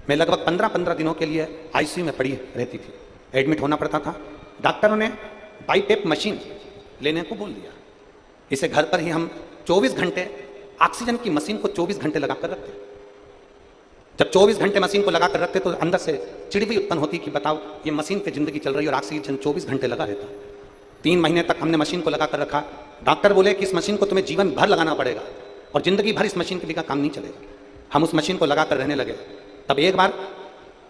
मैं लगभग 15 दिनों के लिए आईसीयू में पड़ी रहती थी, एडमिट होना पड़ता था। डॉक्टरों ने बाईपेप मशीन लेने को बोल दिया। इसे घर पर ही हम 24 घंटे ऑक्सीजन की मशीन को 24 घंटे लगाकर रखते। जब 24 घंटे मशीन को लगाकर रखते तो अंदर से चिड़ भी उत्पन्न होती कि बताओ, ये मशीन पे जिंदगी चल रही है और ऑक्सीजन 24 घंटे लगा रहता। 3 महीने तक हमने मशीन को लगाकर रखा। डॉक्टर बोले कि इस मशीन को तुम्हें जीवन भर लगाना पड़ेगा और जिंदगी भर इस मशीन के बिना काम नहीं चलेगा। हम उस मशीन को लगाकर रहने लगे। तब एक बार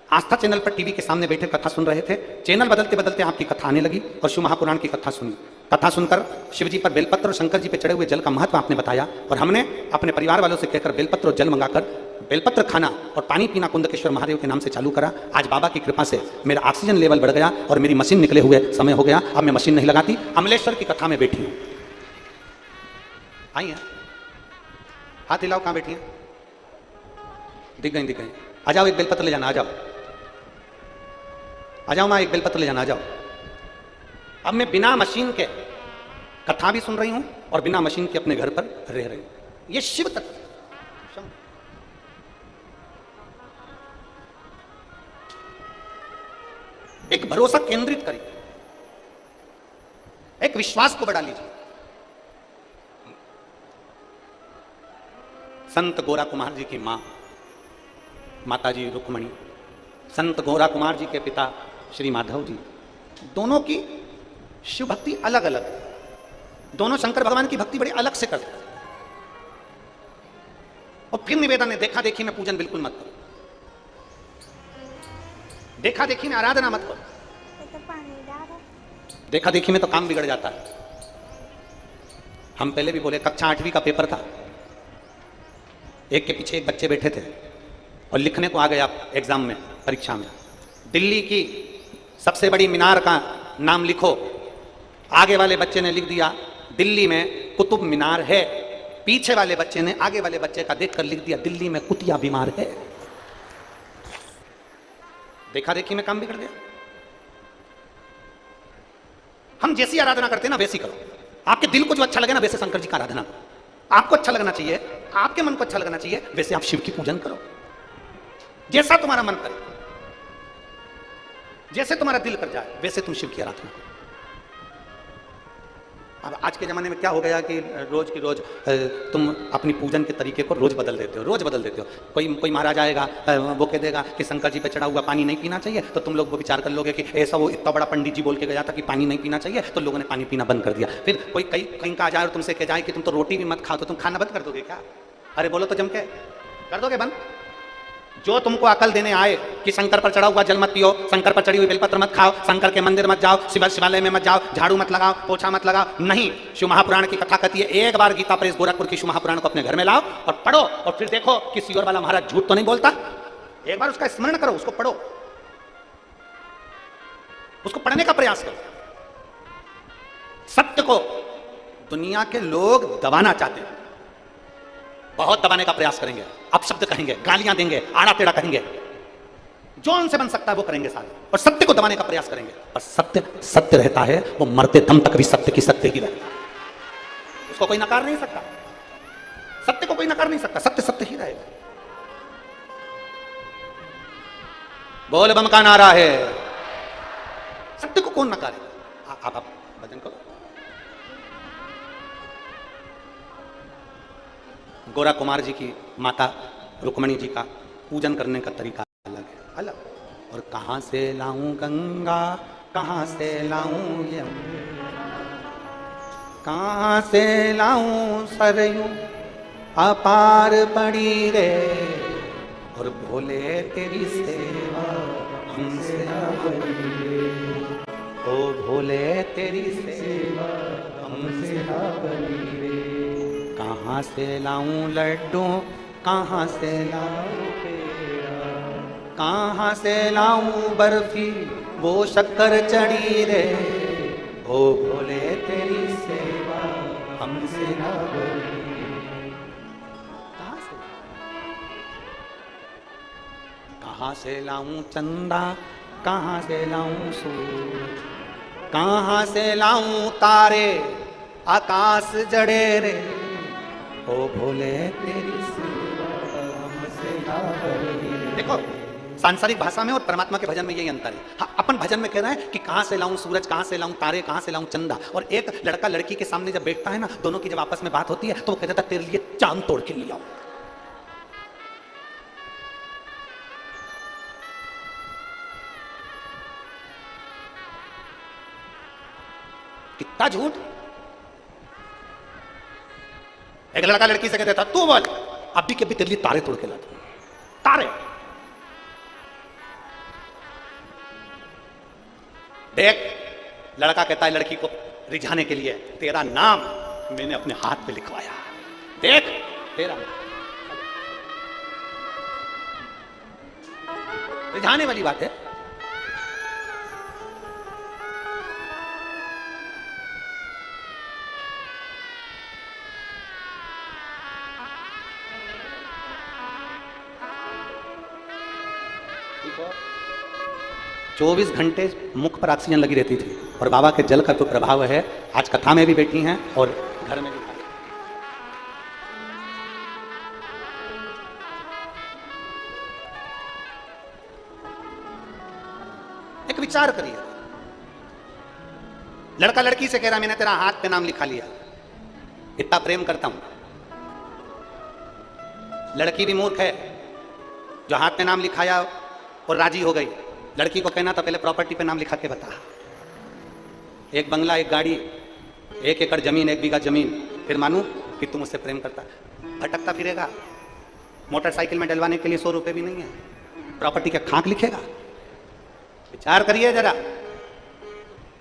आस्था चैनल पर टीवी के सामने बैठे कथा सुन रहे थे। चैनल बदलते बदलते आपकी कथा आने लगी और शिव महापुराण की कथा सुनी। कथा सुनकर शिव जी पर बेलपत्र और शंकर जी पर चढ़े हुए जल का महत्व आपने बताया और हमने अपने परिवार वालों से कहकर बेलपत्र और जल मंगाकर बेलपत्र खाना और पानी पीना कुंदकेश्वर महादेव के नाम से चालू करा। आज बाबा की कृपा से मेरा ऑक्सीजन लेवल बढ़ गया और मेरी मशीन निकले हुए समय हो गया। अब मैं मशीन नहीं लगाती, अमलेश्वर की कथा में बैठी हूं। आई है, हाथ हिलाओ, कहां बैठी है? दिख गई, दिख गई। आ जाओ, एक बेलपत्र ले जाना। आ जाओ, आ जाओ मां, एक बेलपत्र ले जाना। आ जाओ। अब मैं बिना मशीन के कथा भी सुन रही हूं और बिना मशीन के अपने घर पर रह रही हूं। ये शिव तत्व, एक भरोसा केंद्रित करिए, एक विश्वास को बढ़ा लीजिए। संत गोरा कुमार जी की मां माता जी रुक्मणी, संत गोरा कुमार जी के पिता श्री माधव जी, दोनों की शिव भक्ति अलग अलग है। दोनों शंकर भगवान की भक्ति बड़ी अलग से करते हैं। और फिर निवेदन है, देखा देखी में पूजन बिल्कुल मत करो, देखा देखी में आराधना मत करो। देखा देखी में तो काम बिगड़ जाता है। हम पहले भी बोले, कक्षा 8वीं का पेपर था, एक के पीछे एक बच्चे बैठे थे और लिखने को आ गया एग्जाम में, परीक्षा में, दिल्ली की सबसे बड़ी मीनार का नाम लिखो। आगे वाले बच्चे ने लिख दिया दिल्ली में कुतुब मीनार है। पीछे वाले बच्चे ने आगे वाले बच्चे का देखकर लिख दिया दिल्ली में कुतिया बीमार है। देखा देखी में काम बिगड़ गया। हम जैसी आराधना करते हैं ना वैसी करो। आपके दिल को जो अच्छा लगे ना वैसे शंकर जी का आराधना करो। आपको अच्छा लगना चाहिए, आपके मन को अच्छा लगना चाहिए, वैसे आप शिव की पूजन करो। जैसा तुम्हारा मन करे, जैसे तुम्हारा दिल कर जाए वैसे तुम शिव की आराधना करो। अब आज के ज़माने में क्या हो गया कि रोज़ की रोज़ तुम अपनी पूजन के तरीके को रोज़ बदल देते हो, रोज़ बदल देते हो। कोई महाराज आएगा, वो कह देगा कि शंकर जी पे चढ़ा हुआ पानी नहीं पीना चाहिए, तो तुम लोग वो विचार कर लोगे कि ऐसा वो इतना बड़ा पंडित जी बोल के गया था कि पानी नहीं पीना चाहिए, तो लोगों ने पानी पीना बंद कर दिया। फिर कोई कहीं का आ जाए और तुमसे कह जाए कि तुम तो रोटी भी मत खाओ, तो तुम खाना बंद कर दोगे क्या? अरे बोलो तो जम के, कर दोगे बंद? जो तुमको अकल देने आए कि शंकर पर चढ़ा हुआ जल मत पियो, शंकर पर चढ़ी हुई बेलपत्र मत खाओ, शंकर के मंदिर मत जाओ, शिवालय में मत जाओ, झाड़ू मत लगाओ, पोछा मत लगाओ, नहीं। शिव महापुराण की कथा कहती है, एक बार गीता प्रेस गोरखपुर की शिव महापुराण को अपने घर में लाओ और पढ़ो और फिर देखो कि सियोर वाला महाराज झूठ तो नहीं बोलता। एक बार उसका स्मरण करो, उसको पढ़ो, उसको पढ़ने का प्रयास करो। सत्य को दुनिया के लोग दबाना चाहते हैं, बहुत दबाने का प्रयास करेंगे, अपशब्द कहेंगे, गालियां देंगे, आड़ा टेढ़ा कहेंगे, जो उनसे बन सकता है वो करेंगे सारे, और सत्य को दबाने का प्रयास करेंगे। और सत्य सत्य रहता है, वो मरते दम तक भी सत्य की सत्य ही रहता है। उसको कोई नकार नहीं सकता, सत्य को कोई नकार नहीं सकता, सत्य सत्य ही रहेगा। बोल बम का नारा है, सत्य को कौन नकारेगा। आप भजन करो। गोरा कुमार जी की माता रुक्मणी जी का पूजन करने का तरीका अलग है, अलग। और कहां से लाऊं गंगा, कहां से लाऊं यमुना, कहां से लाऊं सरयू अपार पड़ी रे, और भोले तेरी सेवा हमसे ना बनी रे, ओ भोले तेरी सेवा हमसे ना बनी रे। कहां से लाऊं लड्डू, कहां से लाऊं पेड़ा, कहां से लाऊं बर्फी वो शक्कर चढ़ी रे, ओ भोले तेरी सेवा हमसे ना बनी रे। कहां से लाऊं चंदा, कहां से लाऊं सूरज, कहां से लाऊं तारे आकाश जड़े रे, ओ भोले तेरी सेवा हमसे ना बनी रे। देखो सांसारिक भाषा में और परमात्मा के भजन में यही अंतर है। हाँ, अपन भजन में कह रहे हैं कि कहां से लाऊं सूरज, कहां से लाऊं तारे, कहां से लाऊं चंदा, और एक लड़का लड़की के सामने जब बैठता है ना, दोनों की जब आपस में बात होती है तो वो कहता था तेरे लिए चांद तोड़ के ले आओ। कितना झूठ। एक लड़का लड़की से कहता था तू बोल, अभी के भी तेरे लिए तारे तोड़ के ला दूं, तारे। देख, लड़का कहता है लड़की को रिझाने के लिए, तेरा नाम मैंने अपने हाथ पे लिखवाया, देख तेरा नाम। रिझाने वाली बात है। देखो 24 घंटे मुख पर ऑक्सीजन लगी रहती थी, और बाबा के जल का तो प्रभाव है। आज कथा में भी बैठी हैं और घर में भी। एक विचार करिए, लड़का लड़की से कह रहा मैंने तेरा हाथ पे नाम लिखा लिया, इतना प्रेम करता हूं। लड़की भी मूर्ख है जो हाथ पे नाम लिखाया और राजी हो गई। लड़की को कहना था पहले प्रॉपर्टी पे नाम लिखा के बता, एक बंगला, एक गाड़ी, 1 एकड़ जमीन, 1 बीघा जमीन, फिर मानू कि तुम उससे प्रेम करता। भटकता फिरेगा, मोटरसाइकिल में डलवाने के लिए 100 रुपए भी नहीं है, प्रॉपर्टी का खाक लिखेगा। विचार करिए जरा।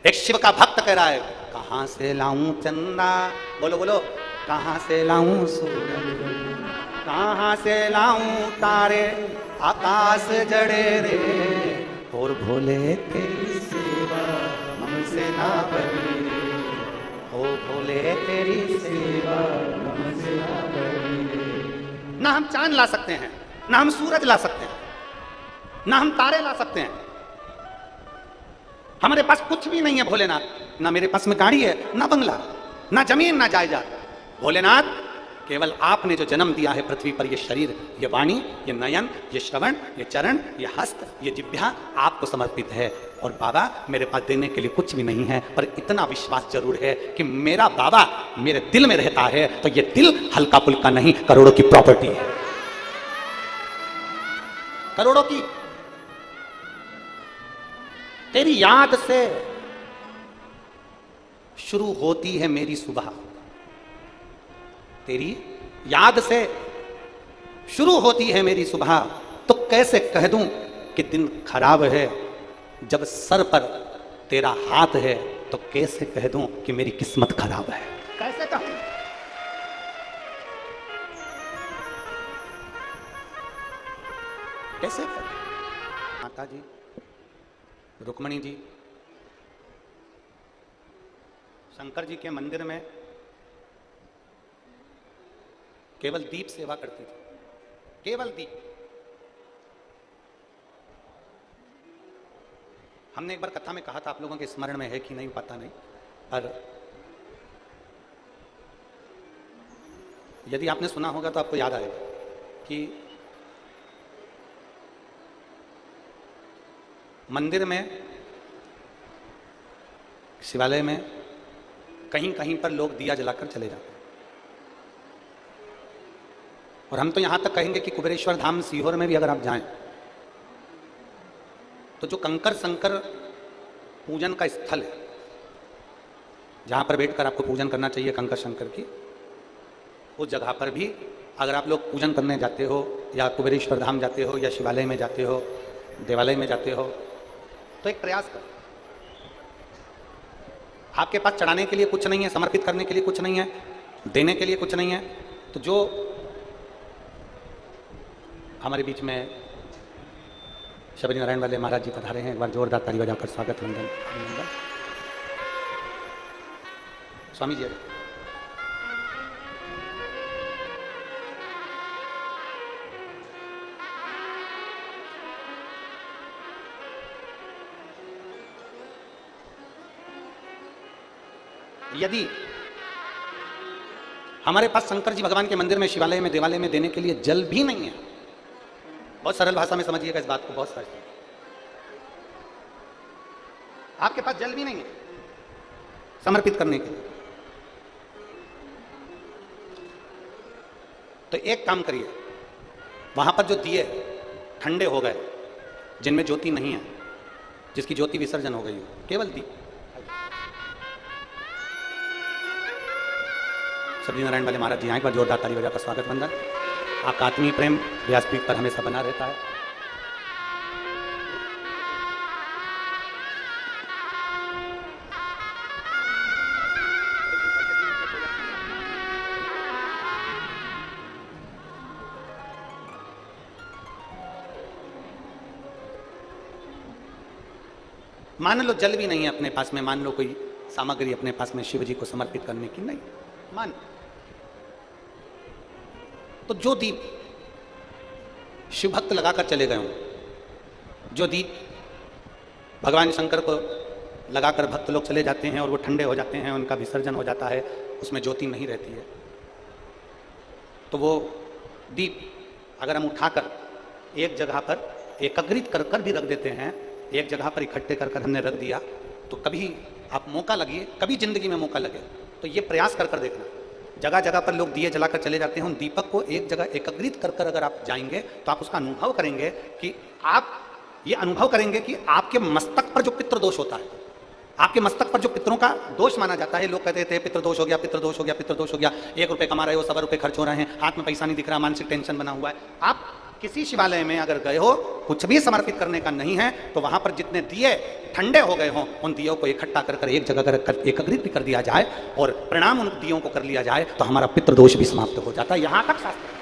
एक शिव का भक्त कह रहा है कहां से लाऊं चंदा, बोलो बोलो, कहां से लाऊं सूरज, कहां से लाऊं तारे आकाश जड़े रे, और भोले तेरी सेवा हमसे ना बनी रे, ओ भोले तेरी सेवा हमसे ना बनी रे। ना हम चांद ला सकते हैं, ना हम सूरज ला सकते हैं, ना हम तारे ला सकते हैं। हमारे पास कुछ भी नहीं है भोलेनाथ। ना मेरे पास में गाड़ी है, ना बंगला, ना जमीन, ना जायदाद। भोलेनाथ केवल आपने जो जन्म दिया है पृथ्वी पर, ये शरीर, ये वाणी, ये नयन, ये श्रवण, ये चरण, ये हस्त, ये जिह्वा आपको समर्पित है। और बाबा मेरे पास देने के लिए कुछ भी नहीं है, पर इतना विश्वास जरूर है कि मेरा बाबा मेरे दिल में रहता है, तो ये दिल हल्का फुल्का नहीं, करोड़ों की प्रॉपर्टी है, करोड़ों की। तेरी याद से शुरू होती है मेरी सुबह, तेरी याद से शुरू होती है मेरी सुबह, तो कैसे कह दूं कि दिन खराब है। जब सर पर तेरा हाथ है तो कैसे कह दूं कि मेरी किस्मत खराब है। कैसे कहूं? कैसे कहूं? माता जी, रुक्मणी जी शंकर जी के मंदिर में केवल दीप सेवा करती थी, केवल दीप। हमने एक बार कथा में कहा था, आप लोगों के स्मरण में है कि नहीं पता नहीं, पर यदि आपने सुना होगा तो आपको याद आएगा कि मंदिर में, शिवालय में कहीं कहीं पर लोग दिया जलाकर चले जाते हैं। और हम तो यहां तक कहेंगे कि कुबेरेश्वर धाम सीहोर में भी अगर आप जाएं तो जो कंकर संकर पूजन का स्थल है, जहां पर बैठकर आपको पूजन करना चाहिए कंकर शंकर की, उस जगह पर भी अगर आप लोग पूजन करने जाते हो या कुबेरेश्वर धाम जाते हो या शिवालय में जाते हो, देवालय में जाते हो, तो एक प्रयास करो। आपके पास चढ़ाने के लिए कुछ नहीं है, समर्पित करने के लिए कुछ नहीं है, देने के लिए कुछ नहीं है, तो जो हमारे बीच में शबरी नारायण वाले महाराज जी पधारे हैं, एक बार जोरदार ताली बजाकर स्वागत वंदन स्वामी जी। यदि हमारे पास शंकर जी भगवान के मंदिर में, शिवालय में, देवालय में देने के लिए जल भी नहीं है, बहुत सरल भाषा में समझिएगा इस बात को, बहुत सरल, आपके पास जल भी नहीं है समर्पित करने के लिए, तो एक काम करिए, वहां पर जो दिए ठंडे हो गए, जिनमें ज्योति नहीं है, जिसकी ज्योति विसर्जन हो गई हो, केवल दीप, शबरी नारायण वाले महाराज जी आए, एक बार जोरदार ताली बजाकर स्वागत वंदन। आपका आत्मीय प्रेम व्यासपीठ पर हमेशा बना रहता है। मान लो जल भी नहीं है अपने पास में, मान लो कोई सामग्री अपने पास में शिव जी को समर्पित करने की नहीं, मान, तो जो दीप शिव भक्त लगाकर चले गए हों, जो दीप भगवान शंकर को लगाकर भक्त लोग चले जाते हैं और वो ठंडे हो जाते हैं, उनका विसर्जन हो जाता है, उसमें ज्योति नहीं रहती है, तो वो दीप अगर हम उठाकर एक जगह पर एकत्रित कर कर भी रख देते हैं, एक जगह पर इकट्ठे कर कर हमने रख दिया, तो कभी आप मौका लगिए, कभी जिंदगी में मौका लगे तो ये प्रयास कर कर देखना, जगह जगह पर लोग दिए जलाकर चले जाते हैं, उन दीपक को एक जगह एकत्रित कर कर अगर आप जाएंगे तो आप उसका अनुभव करेंगे कि आप ये अनुभव करेंगे कि आपके मस्तक पर जो पितृदोष होता है, आपके मस्तक पर जो पितरों का दोष माना जाता है, लोग कहते थे पितृदोष हो गया, पितृदोष हो गया, पितृदोष हो गया, 1 रुपये कमा रहे हो, 100 रुपये खर्च हो रहे हैं, हाथ में पैसा नहीं दिख रहा, मानसिक टेंशन बना हुआ है। आप किसी शिवालय में अगर गए हो, कुछ भी समर्पित करने का नहीं है, तो वहां पर जितने दिए ठंडे हो गए हों, उन दियों को इकट्ठा कर कर एक जगह एकत्रित भी कर दिया जाए और प्रणाम उन दियों को कर लिया जाए, तो हमारा पितृदोष भी समाप्त हो जाता है। यहां तक शास्त्र,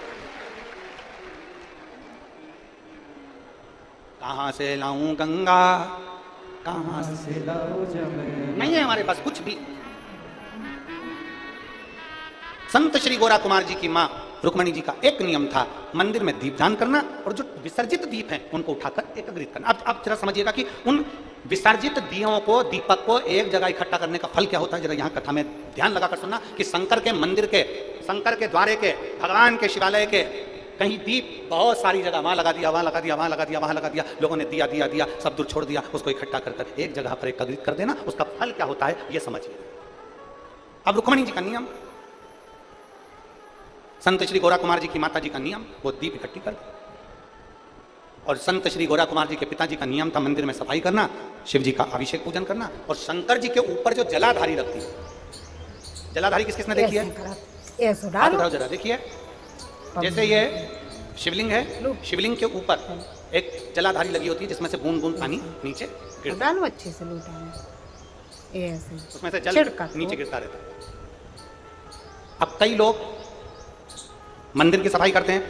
कहां से लाऊं गंगा, कहां से लाऊं जमुना, नहीं है हमारे पास कुछ भी। संत श्री गोरा कुमार जी की मां रुक्मणी जी का एक नियम था, मंदिर में दीपदान करना और जो विसर्जित दीप हैं उनको उठाकर एकत्रित करना। अब जरा समझिएगा कि उन विसर्जित दियों को, दीपक को एक जगह इकट्ठा करने का फल क्या होता है। जरा यहाँ कथा में ध्यान लगाकर सुनना कि शंकर के मंदिर के, शंकर के द्वारे के, भगवान के शिवालय के कहीं दीप बहुत सारी जगह, वहां लगा दिया, वहां लगा दिया, वहां लगा दिया, वहां लगा दिया, लोगों ने दिया दिया दिया, सब दूर छोड़ दिया, उसको इकट्ठा कर कर एक जगह पर एकत्रित कर देना, उसका फल क्या होता है ये समझिए। अब रुक्मणी जी का नियम, संत श्री गोरा कुमार जी की माता जी का नियम, वो दीप इकट्ठी कर, और संत श्री गोरा कुमार जी के पिताजी का नियम था मंदिर में सफाई करना, शिव जी का अभिषेक पूजन करना, और शंकर जी के ऊपर जो जलाधारी रखती है, जलाधारी किस किसने देखी है, जरा देखिए, जैसे ये शिवलिंग है, शिवलिंग के ऊपर एक जलाधारी लगी होती है जिसमें से बूंद बूंद पानी नीचे गिरता है, अच्छे से उसमें से जल नीचे गिरता रहता है। अब कई लोग मंदिर की सफाई करते हैं,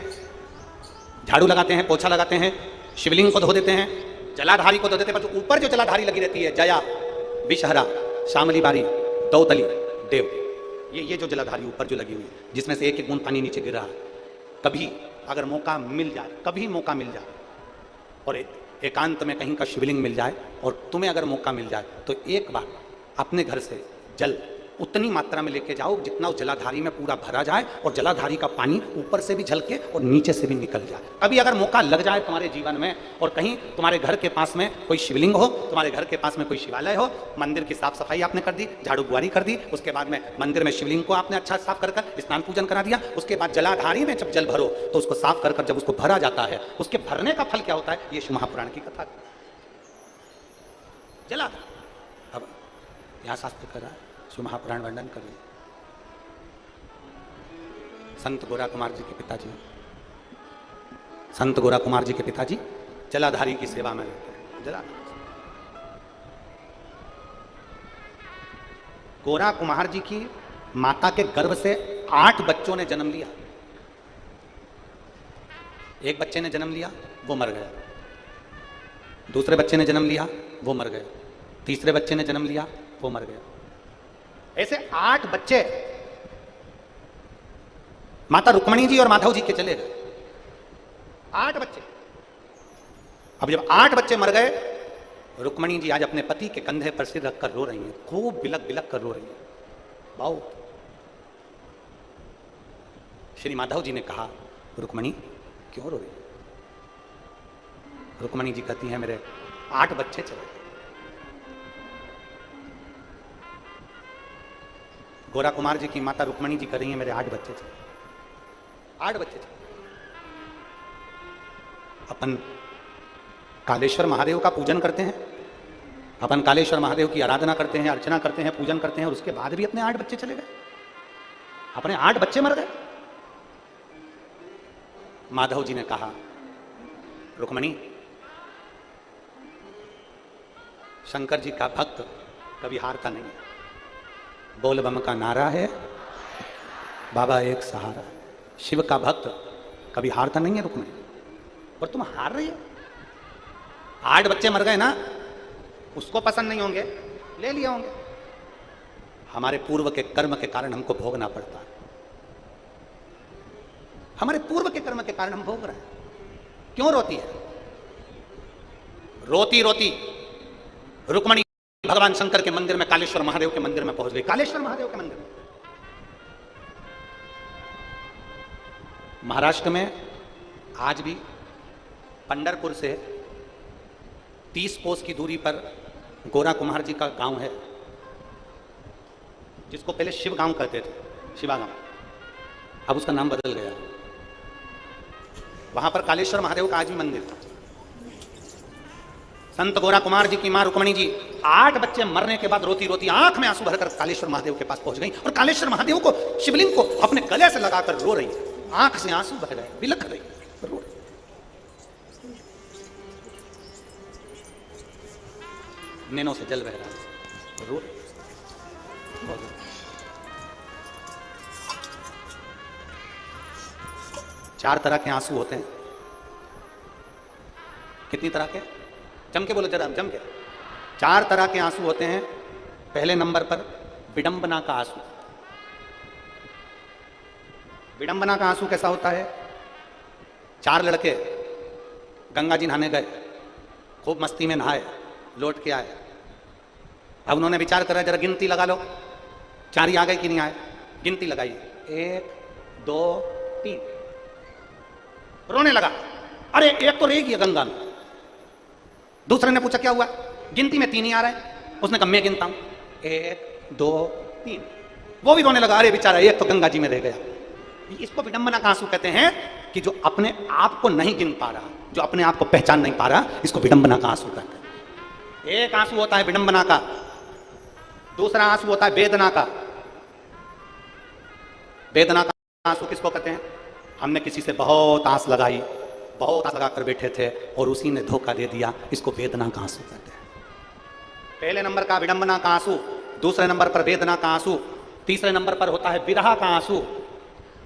झाड़ू लगाते हैं, पोछा लगाते हैं, शिवलिंग को धो देते हैं, जलाधारी को धो देते हैं, पर जो ऊपर जो जलाधारी लगी रहती है, जया, विषहरा, शामली बारी, दौतली, देव, ये जो जलाधारी ऊपर जो लगी हुई है, जिसमें से एक एक बूंद पानी नीचे गिर रहा है, कभी अगर मौका मिल जाए, कभी मौका मिल जाए और एकांत में कहीं का शिवलिंग मिल जाए और तुम्हें अगर मौका मिल जाए, तो एक बार अपने घर से जल उतनी मात्रा में लेके जाओ जितना उस जलाधारी में पूरा भरा जाए और जलाधारी का पानी ऊपर से भी झलके और नीचे से भी निकल जाए। कभी अगर मौका लग जाए तुम्हारे जीवन में और कहीं तुम्हारे घर के पास में कोई शिवलिंग हो, तुम्हारे घर के पास में कोई शिवालय हो, मंदिर की साफ सफाई आपने कर दी, झाड़ू बुआरी कर दी, उसके बाद में मंदिर में शिवलिंग को आपने अच्छा साफ कर स्नान पूजन करा दिया, उसके बाद जलाधारी में जब जल भरो तो उसको साफ कर जब उसको भरा जाता है, उसके भरने का फल क्या होता है, ये शिव महापुराण की कथा जला। अब यहां शास्त्र कर रहा है, शिव महापुराण वर्णन कर रहे हैं। संत गोरा कुमार जी के पिताजी, संत गोरा कुमार जी के पिताजी जलाधारी की सेवा में रहते हैं। जलाधारी गोरा कुमार जी की माता के गर्भ से 8 बच्चों ने जन्म लिया। एक बच्चे ने जन्म लिया, वो मर गया। दूसरे बच्चे ने जन्म लिया, वो मर गया। तीसरे बच्चे ने जन्म लिया, वो मर गया। ऐसे 8 बच्चे माता रुक्मणी जी और माधव जी के चले गए। 8 बच्चे। अब जब 8 बच्चे मर गए, रुक्मणी जी आज अपने पति के कंधे पर सिर रखकर रो रही हैं, खूब बिलक बिलक कर रो रही हैं। बाऊ श्री माधव जी ने कहा, रुक्मणी क्यों रो रही? रुक्मणी जी कहती हैं, मेरे 8 बच्चे चले गए। गोरा कुमार जी की माता रुक्मणी जी कह रही है, मेरे 8 बच्चे चले, 8 बच्चे चले। अपन कालेश्वर महादेव का पूजन करते हैं, अपन कालेश्वर महादेव की आराधना करते हैं, अर्चना करते हैं, पूजन करते हैं, और उसके बाद भी अपने 8 बच्चे चले गए, अपने 8 बच्चे मर गए। माधव जी ने कहा, रुक्मणी, शंकर जी का भक्त कभी हारता नहीं है। बोल बम का नारा है, बाबा एक सहारा। शिव का भक्त कभी हारता नहीं है रुक्मणी, और तुम हार रही हो। 8 बच्चे मर गए ना, उसको पसंद नहीं होंगे, ले लिए होंगे। हमारे पूर्व के कर्म के कारण हमको भोगना पड़ता है, हमारे पूर्व के कर्म के कारण हम भोग रहे हैं। क्यों रोती है? रोती रोती रुक्मणी भगवान शंकर के मंदिर में, कालेश्वर महादेव के मंदिर में पहुंच गई। कालेश्वर महादेव के मंदिर में, महाराष्ट्र में आज भी पंढरपुर से 30 कोस की दूरी पर गोरा कुमार जी का गांव है, जिसको पहले शिव गांव कहते थे, शिवा गांव। अब उसका नाम बदल गया। वहां पर कालेश्वर महादेव का आज भी मंदिर था। संत गोरा कुमार जी की मां रुक्मणी जी 8 बच्चे मरने के बाद रोती रोती आंख में आंसू भरकर कालेश्वर महादेव के पास पहुंच गई, और कालेश्वर महादेव को, शिवलिंग को अपने गले से लगाकर रो रही, आंख से आंसू बह रहे, बिलख रही, रो रही। नैनों से जल बह रहा, रो रही। 4 तरह के आंसू होते हैं। कितनी तरह के? जम के बोलो जरा, जम के। 4 तरह के आंसू होते हैं। पहले नंबर पर विडंबना का आंसू। विडंबना का आंसू कैसा होता है? 4 लड़के गंगा जी नहाने गए, खूब मस्ती में नहाए, लौट के आए। अब उन्होंने विचार करा, जरा गिनती लगा लो, 4 ही आ गए कि नहीं आए? गिनती लगाई, 1 2 3। रोने लगा, अरे एक तो रहेगी गंगा में। दूसरे ने पूछा क्या हुआ? गिनती में 3 ही आ रहे हैं। उसने कहा मैं गिनता हूं, 1 2 3। वो भी रोने लगा, अरे बेचारा एक तो गंगा जी में रह गया। इसको विडंबना का आंसू कहते हैं, कि जो अपने आप को नहीं गिन पा रहा, जो अपने आप को पहचान नहीं पा रहा, इसको विडंबना का आंसू कहते हैं। एक आंसू होता है विडंबना का, दूसरा आंसू होता है वेदना का। वेदना का आंसू किसको कहते हैं? हमने किसी से बहुत आस लगाई, बहुत आस लगाकर बैठे थे और उसी ने धोखा दे दिया, इसको वेदना का आंसू कहते हैं। पहले नंबर का विडंबना का आंसू, दूसरे नंबर पर वेदना का आंसू, तीसरे नंबर पर होता है विरह का आंसू।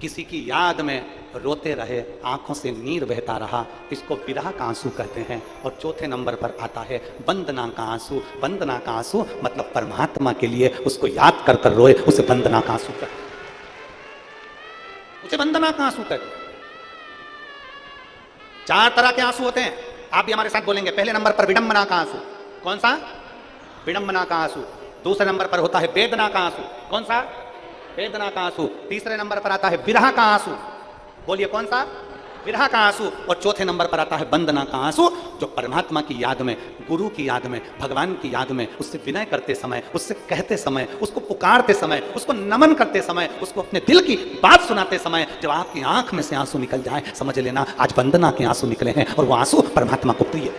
किसी की याद में रोते रहे, आंखों से नीर बहता रहा, इसको विरह का आंसू कहते हैं। और चौथे नंबर पर आता है वंदना का आंसू। वंदना का आंसू मतलब परमात्मा के लिए उसको याद कर कर रोए, उसे वंदना का आंसू कहते हैं, उसे वंदना का आंसू कहते हैं। 4 तरह के आंसू होते हैं, आप भी हमारे साथ बोलेंगे। पहले नंबर पर विडंबना का आंसू। कौन सा? विडंबना का आंसू। दूसरे नंबर पर होता है वेदना का आंसू। कौन सा? वेदना का आंसू। तीसरे नंबर पर आता है विरह का आंसू। बोलिए कौन सा? विरह का आंसू। और चौथे नंबर पर आता है वंदना का आंसू, जो परमात्मा की याद में, गुरु की याद में, भगवान की याद में उससे विनय करते समय, उससे कहते समय, उसको पुकारते समय, उसको नमन करते समय, उसको अपने दिल की बात सुनाते समय जब आपकी आंख में से आंसू निकल जाए, समझ लेना आज वंदना के आंसू निकले हैं और वो आंसू परमात्मा को प्रिय है।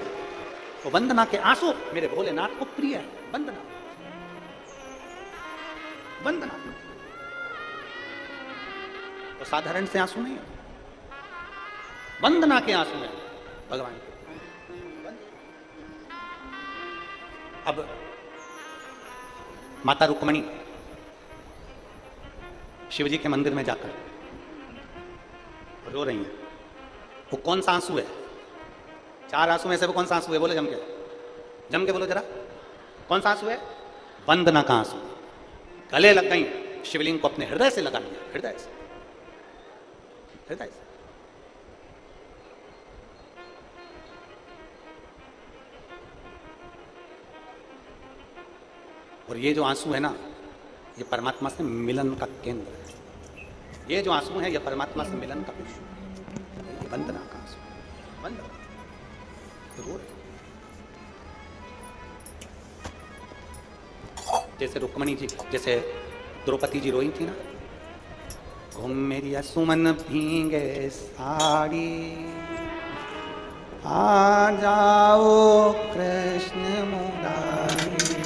तो वंदना के आंसू मेरे भोलेनाथ को प्रिय है। वंदना, वंदना तो साधारण से आंसू नहीं है, वंदना के आंसू है भगवान के। अब माता रुक्मणी शिवजी के मंदिर में जाकर रो रही हैं। वो कौन सा आंसू है? 4 आंसू में से वो कौन सा आंसू है? बोले जम के, जम के बोलो जरा, कौन सा आंसू है? वंदना का आंसू। गले लग गई, शिवलिंग को अपने हृदय से लगा लिया, हृदय से, हृदय से। और ये जो आंसू है ना, ये परमात्मा से मिलन का केंद्र है। ये जो आंसू है, ये परमात्मा से मिलन का केंद्र, वंदना का आंसू, वंदना जरूर। जैसे रुक्मणी जी, जैसे द्रौपदी जी रोई थी ना, घूम मेरी सुमन भींगे साड़ी, आ जाओ कृष्ण मुरारी,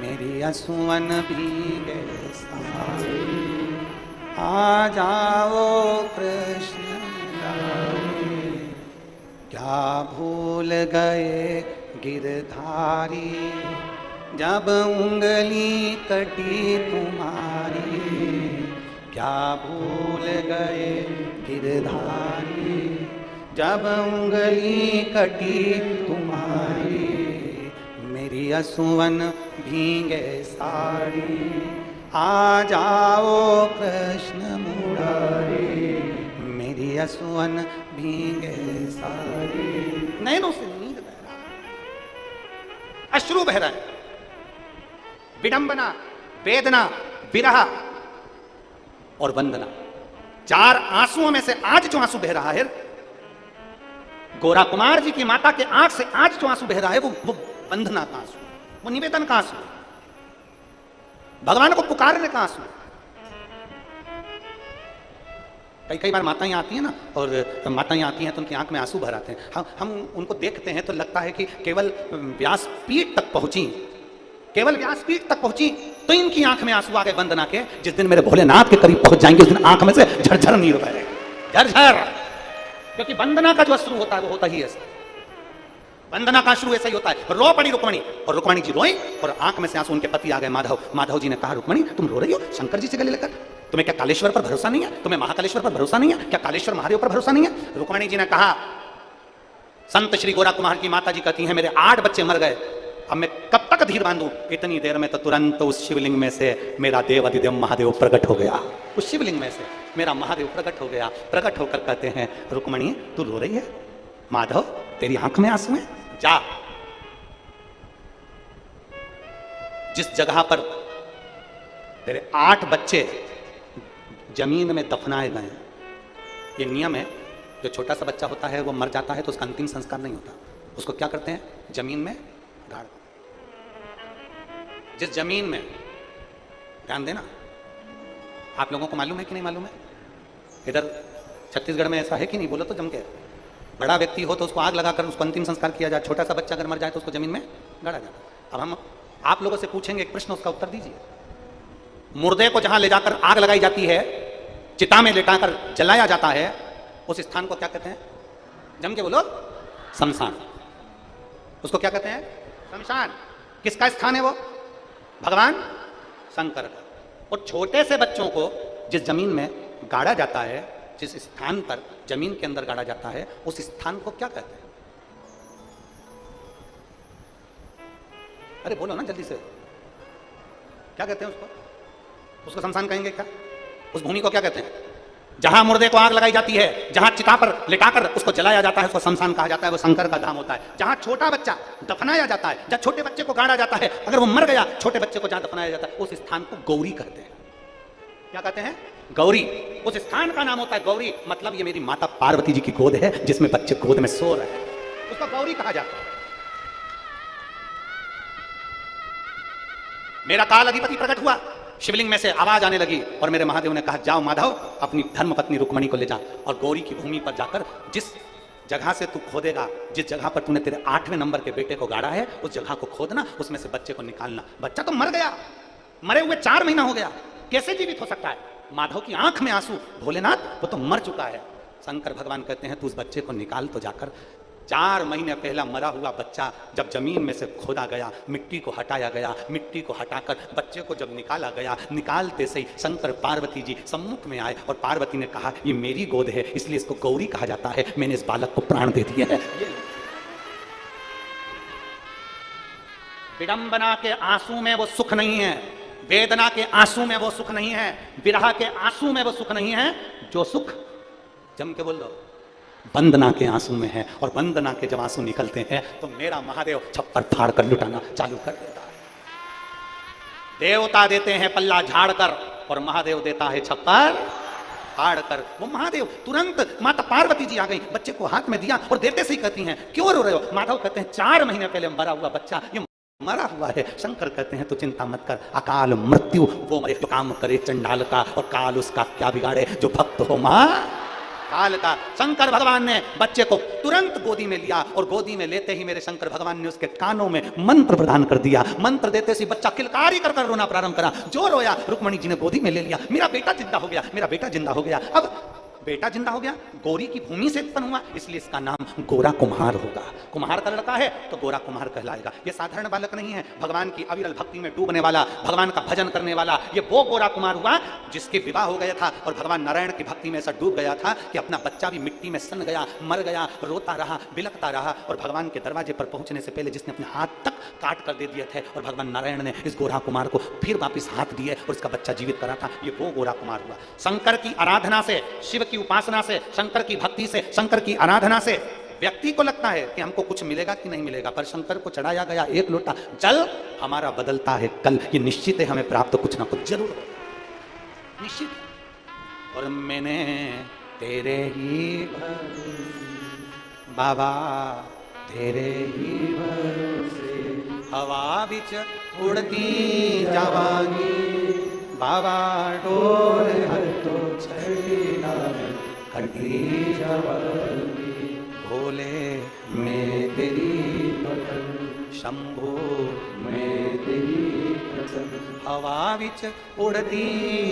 मेरी सुमन भींगे साड़ी, आ जाओ कृष्ण मुरारी, क्या भूल गए गिरधारी, जब उंगली कटी तुम्हारी, क्या भूल गए गिरधारी, जब उंगली कटी तुम्हारी, मेरी असुवन भींगे साड़ी, आ जाओ कृष्ण मुरारी, मेरी असुवन भींगे साड़ी। नैनों से नींद बह रहा है, अश्रु बह रहा है, विडंबना, वेदना, विरह और वंदना, 4 आंसुओं में से आज जो आंसू बह रहा है, गोरा कुमार जी की माता के आंख से आज जो आंसू बह रहा है, वो वंदना का आंसू, वो निवेदन का आंसू, भगवान को पुकारने का आंसू। कई बार माताएं आती हैं ना, और माताएं आती हैं तो उनकी आंख में आंसू भर आते हैं। हम उनको देखते हैं तो लगता है कि केवल व्यासपीठ तक पहुंची, केवल व्यासपीठ तक पहुंची तो इनकी आंख में आंसू आ गए वंदना के। जिस दिन मेरे भोलेनाथ के करीब पहुंच जाएंगे, उस दिन आंख में से झरझर नीर बहेगा, झरझर। क्योंकि वंदना का जो अश्रु होता है वो होता ही ऐसा, वंदना का अश्रु ऐसा ही होता है। रो पड़ी रुक्मणी, और रुक्मणी जी रोई और आंख में से आंसू, उनके पति आ गए माधव। माधव जी ने कहा, रुक्मणी तुम रो रही हो शंकर जी से गले लेकर, तुम्हें क्या कालेश्वर पर भरोसा नहीं है? तुम्हें महाकालेश्वर पर भरोसा नहीं है क्या? कालेश्वर महादेव पर भरोसा नहीं है? रुक्मणी जी ने कहा, संत श्री गोरा कुमार की माता जी कहती हैं, मेरे 8 बच्चे मर गए, अब मैं कब तक धीर बांधूं? इतनी देर में तो तुरंत उस शिवलिंग में से मेरा देव अधिदेव महादेव प्रकट हो गया। उस शिवलिंग में से मेरा महादेव प्रकट हो गया। प्रकट होकर कहते हैं, रुक्मणी तू रो रही है? माधव तेरी आंख में आंसू है? जा, जिस जगह पर तेरे 8 बच्चे जमीन में दफनाए गए, ये नियम है, जो छोटा सा बच्चा होता है वो मर जाता है तो उसका अंतिम संस्कार नहीं होता, उसको क्या करते हैं? जमीन में गाड़। जिस जमीन में, ध्यान देना, आप लोगों को मालूम है कि नहीं मालूम है? इधर छत्तीसगढ़ में ऐसा है कि नहीं? बोलो तो जम के। बड़ा व्यक्ति हो तो उसको आग लगाकर उसको अंतिम संस्कार किया जाए, छोटा सा बच्चा अगर मर जाए तो उसको जमीन में गाड़ा जाता। अब हम आप लोगों से पूछेंगे एक प्रश्न, उसका उत्तर दीजिए। मुर्दे को जहां ले जाकर आग लगाई जाती है, चिता में लेटाकर जलाया जाता है, उस स्थान को क्या कहते हैं? जम के बोलो। शमशान। उसको क्या कहते हैं? शमशान। किसका स्थान है वो? भगवान शंकर का। और छोटे से बच्चों को जिस जमीन में गाड़ा जाता है, जिस स्थान पर जमीन के अंदर गाड़ा जाता है, उस स्थान को क्या कहते हैं? अरे बोलो ना जल्दी से, क्या कहते हैं उसको? उसको शमशान कहेंगे क्या? उस भूमि को क्या कहते हैं? जहां मुर्दे को आग लगाई जाती है, जहां चिता पर लिटाकर उसको जलाया जाता है, उसको शमशान कहा जाता है, वो शंकर का धाम होता है। जहां छोटा बच्चा दफनाया जाता है, जहां छोटे बच्चे को गाड़ा जाता है, अगर वो मर गया, छोटे बच्चे को जहां दफनाया जाता है, उस स्थान को गौरी कहते हैं। क्या कहते हैं? गौरी। उस स्थान का नाम होता है गौरी। मतलब ये मेरी माता पार्वती जी की गोद है, जिसमें बच्चे गोद में सो रहे हैं, उसको गौरी कहा जाता है। मेरा काल अधिपति प्रकट हुआ, शिवलिंग में से आवाज आने लगी और मेरे महादेव ने कहा, जाओ माधव, अपनी धर्मपत्नी रुक्मणी को ले जा और गौरी की भूमि पर जाकर जिस जगह से तू खोदेगा, जिस जगह पर तूने तेरे 8वें नंबर के बेटे को गाड़ा है, उस जगह को खोदना, उसमें से बच्चे को निकालना। बच्चा तो मर गया, मरे हुए 4 महीना हो गया, कैसे जीवित हो सकता है? माधव की आंख में आंसू, भोलेनाथ वो तो मर चुका है। शंकर भगवान कहते हैं, तू उस बच्चे को निकाल तो जाकर। 4 महीने पहला मरा हुआ बच्चा जब जमीन में से खोदा गया, मिट्टी को हटाया गया, मिट्टी को हटाकर बच्चे को जब निकाला गया, निकालते से शंकर पार्वती जी सम्मुख में आए और पार्वती ने कहा, ये मेरी गोद है, इसलिए इसको गौरी कहा जाता है, मैंने इस बालक को प्राण दे दिया है। विडंबना के आंसू में वो सुख नहीं है, वेदना के आंसू में वो सुख नहीं है, विरह के आंसू में वो सुख नहीं है। जो सुख, जम के बोल दो, वंदना के आंसू में है। और वंदना के जब आंसू निकलते हैं तो मेरा महादेव छप्पर फाड़ कर लुटाना चालू कर देता है। देवता देते हैं पल्ला झाड़ कर और महादेव देता है छप्पर फाड़ कर। वो महादेव तुरंत, माता पार्वती जी आ गई, बच्चे को हाथ में दिया और देते से ही कहती हैं, क्यों रो रहे हो? माधव कहते हैं, 4 महीने पहले मरा हुआ बच्चा ये मरा हुआ है। शंकर कहते हैं, तो चिंता मत कर, अकाल मृत्यु वो मरे तो काम करे चंडाल का, और काल उसका क्या बिगाड़े जो भक्त हो मां काल का। शंकर भगवान ने बच्चे को तुरंत गोदी में लिया और गोदी में लेते ही मेरे शंकर भगवान ने उसके कानों में मंत्र प्रदान कर दिया। मंत्र देते से बच्चा किलकारी कर कर रोना प्रारंभ करा। जो रोया, रुक्मणी जी ने गोदी में ले लिया, मेरा बेटा जिंदा हो गया, मेरा बेटा जिंदा हो गया। अब बेटा जिंदा हो गया, गौरी की भूमि से उत्पन्न हुआ, इसलिए इसका नाम गोरा कुम्हार होगा। कुम्हार का लड़का है तो गोरा कुम्हार कहलाएगा। ये साधारण बालक नहीं है, भगवान की अविरल भक्ति में डूबने वाला, भगवान का भजन करने वाला, ये वो गोरा कुम्हार हुआ जिसके विवाह हो गया था और भगवान नारायण की भक्ति में ऐसा डूब गया था कि अपना बच्चा भी मिट्टी में सन गया, मर गया, रोता रहा, बिलखता रहा। और भगवान के दरवाजे पर पहुंचने से पहले जिसने अपने हाथ तक काट कर दे दिए थे और भगवान नारायण ने इस गोरा कुमार को फिर वापिस हाथ दिए और इसका बच्चा जीवित करा था, ये वो गोरा कुमार हुआ। शंकर की आराधना से, शिव की उपासना से, शंकर की भक्ति से, शंकर की आराधना से व्यक्ति को लगता है कि हमको कुछ मिलेगा कि नहीं मिलेगा, पर शंकर को चढ़ाया गया 1 लोटा जल हमारा बदलता है कल, ये निश्चित है हमें प्राप्त कुछ ना कुछ जरूर होगा, निश्चित। और मैंने तेरे ही बाबा तेरे ही भरोसे हवा बिच उड़ती जावागी, बाबा डोर हर तो छड़ीना कटी जावागी, भोले मैं तेरी भक्ति, शंभो मैं तेरी भक्ति, हवा बिच उड़ती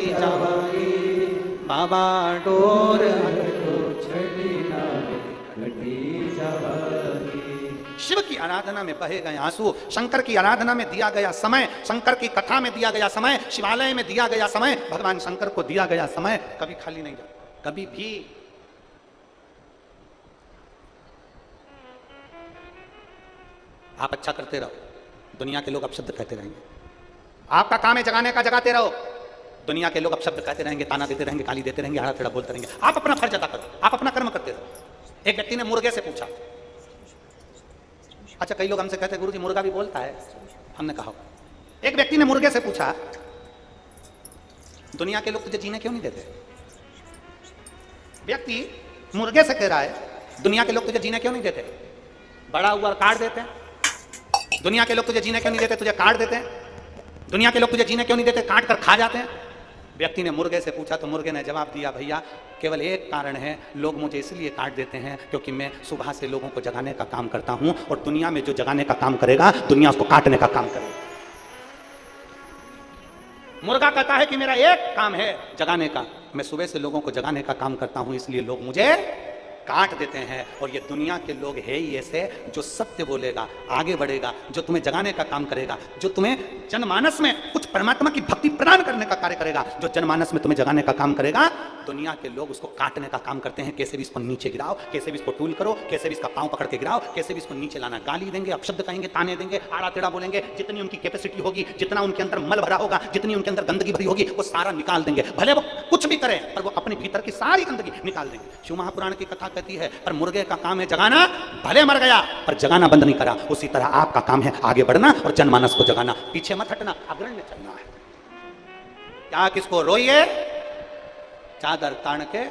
जावागी, बाबा डोर हर तो छड़ीना कटी जावागी। शिव की आराधना में बहे गए आंसू, शंकर की आराधना में दिया गया समय, शंकर की कथा में दिया गया समय, शिवालय में दिया गया समय, भगवान शंकर को दिया गया समय कभी खाली नहीं जाता, कभी भी। आप अच्छा करते रहो, दुनिया के लोग अपशब्द कहते रहेंगे। आपका काम है जगाने का, जगाते रहो, दुनिया के लोग अपशब्द कहते रहेंगे, ताना देते रहेंगे, गाली देते रहेंगे, आड़ा टेढ़ा बोलते रहेंगे। आप अपना फर्ज अदा करो, आप अपना कर्म करते रहो। एक व्यक्ति ने मुर्गे से पूछा, अच्छा कई लोग हमसे कहते हैं गुरुजी मुर्गा भी बोलता है, हमने कहा एक व्यक्ति ने मुर्गे से पूछा, दुनिया के लोग तुझे जीने क्यों नहीं देते? व्यक्ति मुर्गे से कह रहा है, दुनिया के लोग तुझे जीने क्यों नहीं देते? बड़ा हुआ काट देते हैं। दुनिया के लोग तुझे जीने क्यों नहीं देते? तुझे काट देते हैं। दुनिया के लोग तुझे जीने क्यों नहीं देते? काट कर खा जाते हैं। व्यक्ति ने मुर्गे से पूछा तो मुर्गे ने जवाब दिया, भैया केवल एक कारण है, लोग मुझे इसलिए काट देते हैं क्योंकि मैं सुबह से लोगों को जगाने का काम करता हूं, और दुनिया में जो जगाने का काम करेगा दुनिया उसको काटने का काम करेगा। मुर्गा कहता है कि मेरा एक काम है जगाने का, मैं सुबह से लोगों को जगाने का काम करता हूं, इसलिए लोग मुझे काट देते हैं। और ये दुनिया के लोग है ही ऐसे, जो सत्य बोलेगा, आगे बढ़ेगा, जो तुम्हें जगाने का काम करेगा, जो तुम्हें जनमानस में कुछ परमात्मा की भक्ति प्रदान करने का कार्य करेगा, जो जनमानस में तुम्हें जगाने का काम करेगा, दुनिया के लोग उसको काटने का काम करते हैं, कैसे भी इसको नीचे गिराओ, कैसे भी इसको टूल करो, कैसे भी इसका पांव पकड़ के गिराओ, कैसे भी इसको नीचे लाना, गाली देंगे, अपशब्द कहेंगे, ताने देंगे, आड़ा टेढ़ा बोलेंगे, जितनी उनकी कैपेसिटी होगी, जितना उनके अंदर मल भरा होगा, जितनी उनके अंदर गंदगी भरी होगी, वो सारा निकाल देंगे। भले वो कुछ भी करें पर वो अपने भीतर की सारी गंदगी निकाल देंगे। शिव महापुराण की कथा कहती है, पर मुर्गे का काम है जगाना, भले मर गया पर जगाना बंद नहीं करा। उसी तरह आपका काम है आगे बढ़ना और जनमानस को जगाना, पीछे मत हटना, अग्रण्य चलना है। क्या किसको रोइए, चादर तान के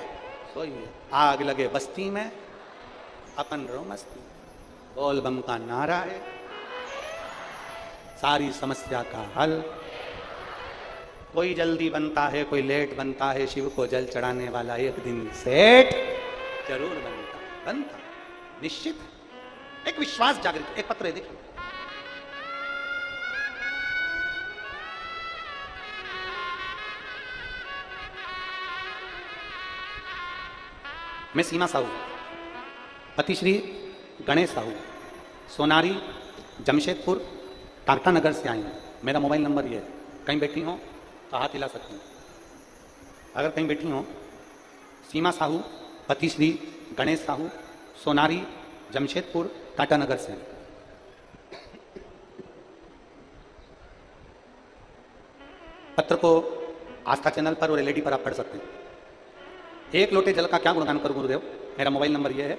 सोइए, आग लगे बस्ती में अपन रो मस्ती, बोल बम का नारा है सारी समस्या का हल। कोई जल्दी बनता है, कोई लेट बनता है, शिव को जल चढ़ाने वाला एक दिन सेठ जरूर बनता निश्चित। एक विश्वास जागृत, एक पत्र है देखिए, मैं सीमा साहू, पति श्री गणेश साहू, सोनारी जमशेदपुर टाटा नगर से आई हूँ। मेरा मोबाइल नंबर ये है, कहीं बैठी हो तो हाथ हिला सकती हूँ। अगर कहीं बैठी हो, सीमा साहू, पति श्री गणेश साहू, सोनारी जमशेदपुर टाटा नगर से। पत्र को आस्था चैनल पर और एलईडी पर आप पढ़ सकते हैं। एक लोटे जल का क्या गुणगान करूं गुरुदेव, मेरा मोबाइल नंबर यह है।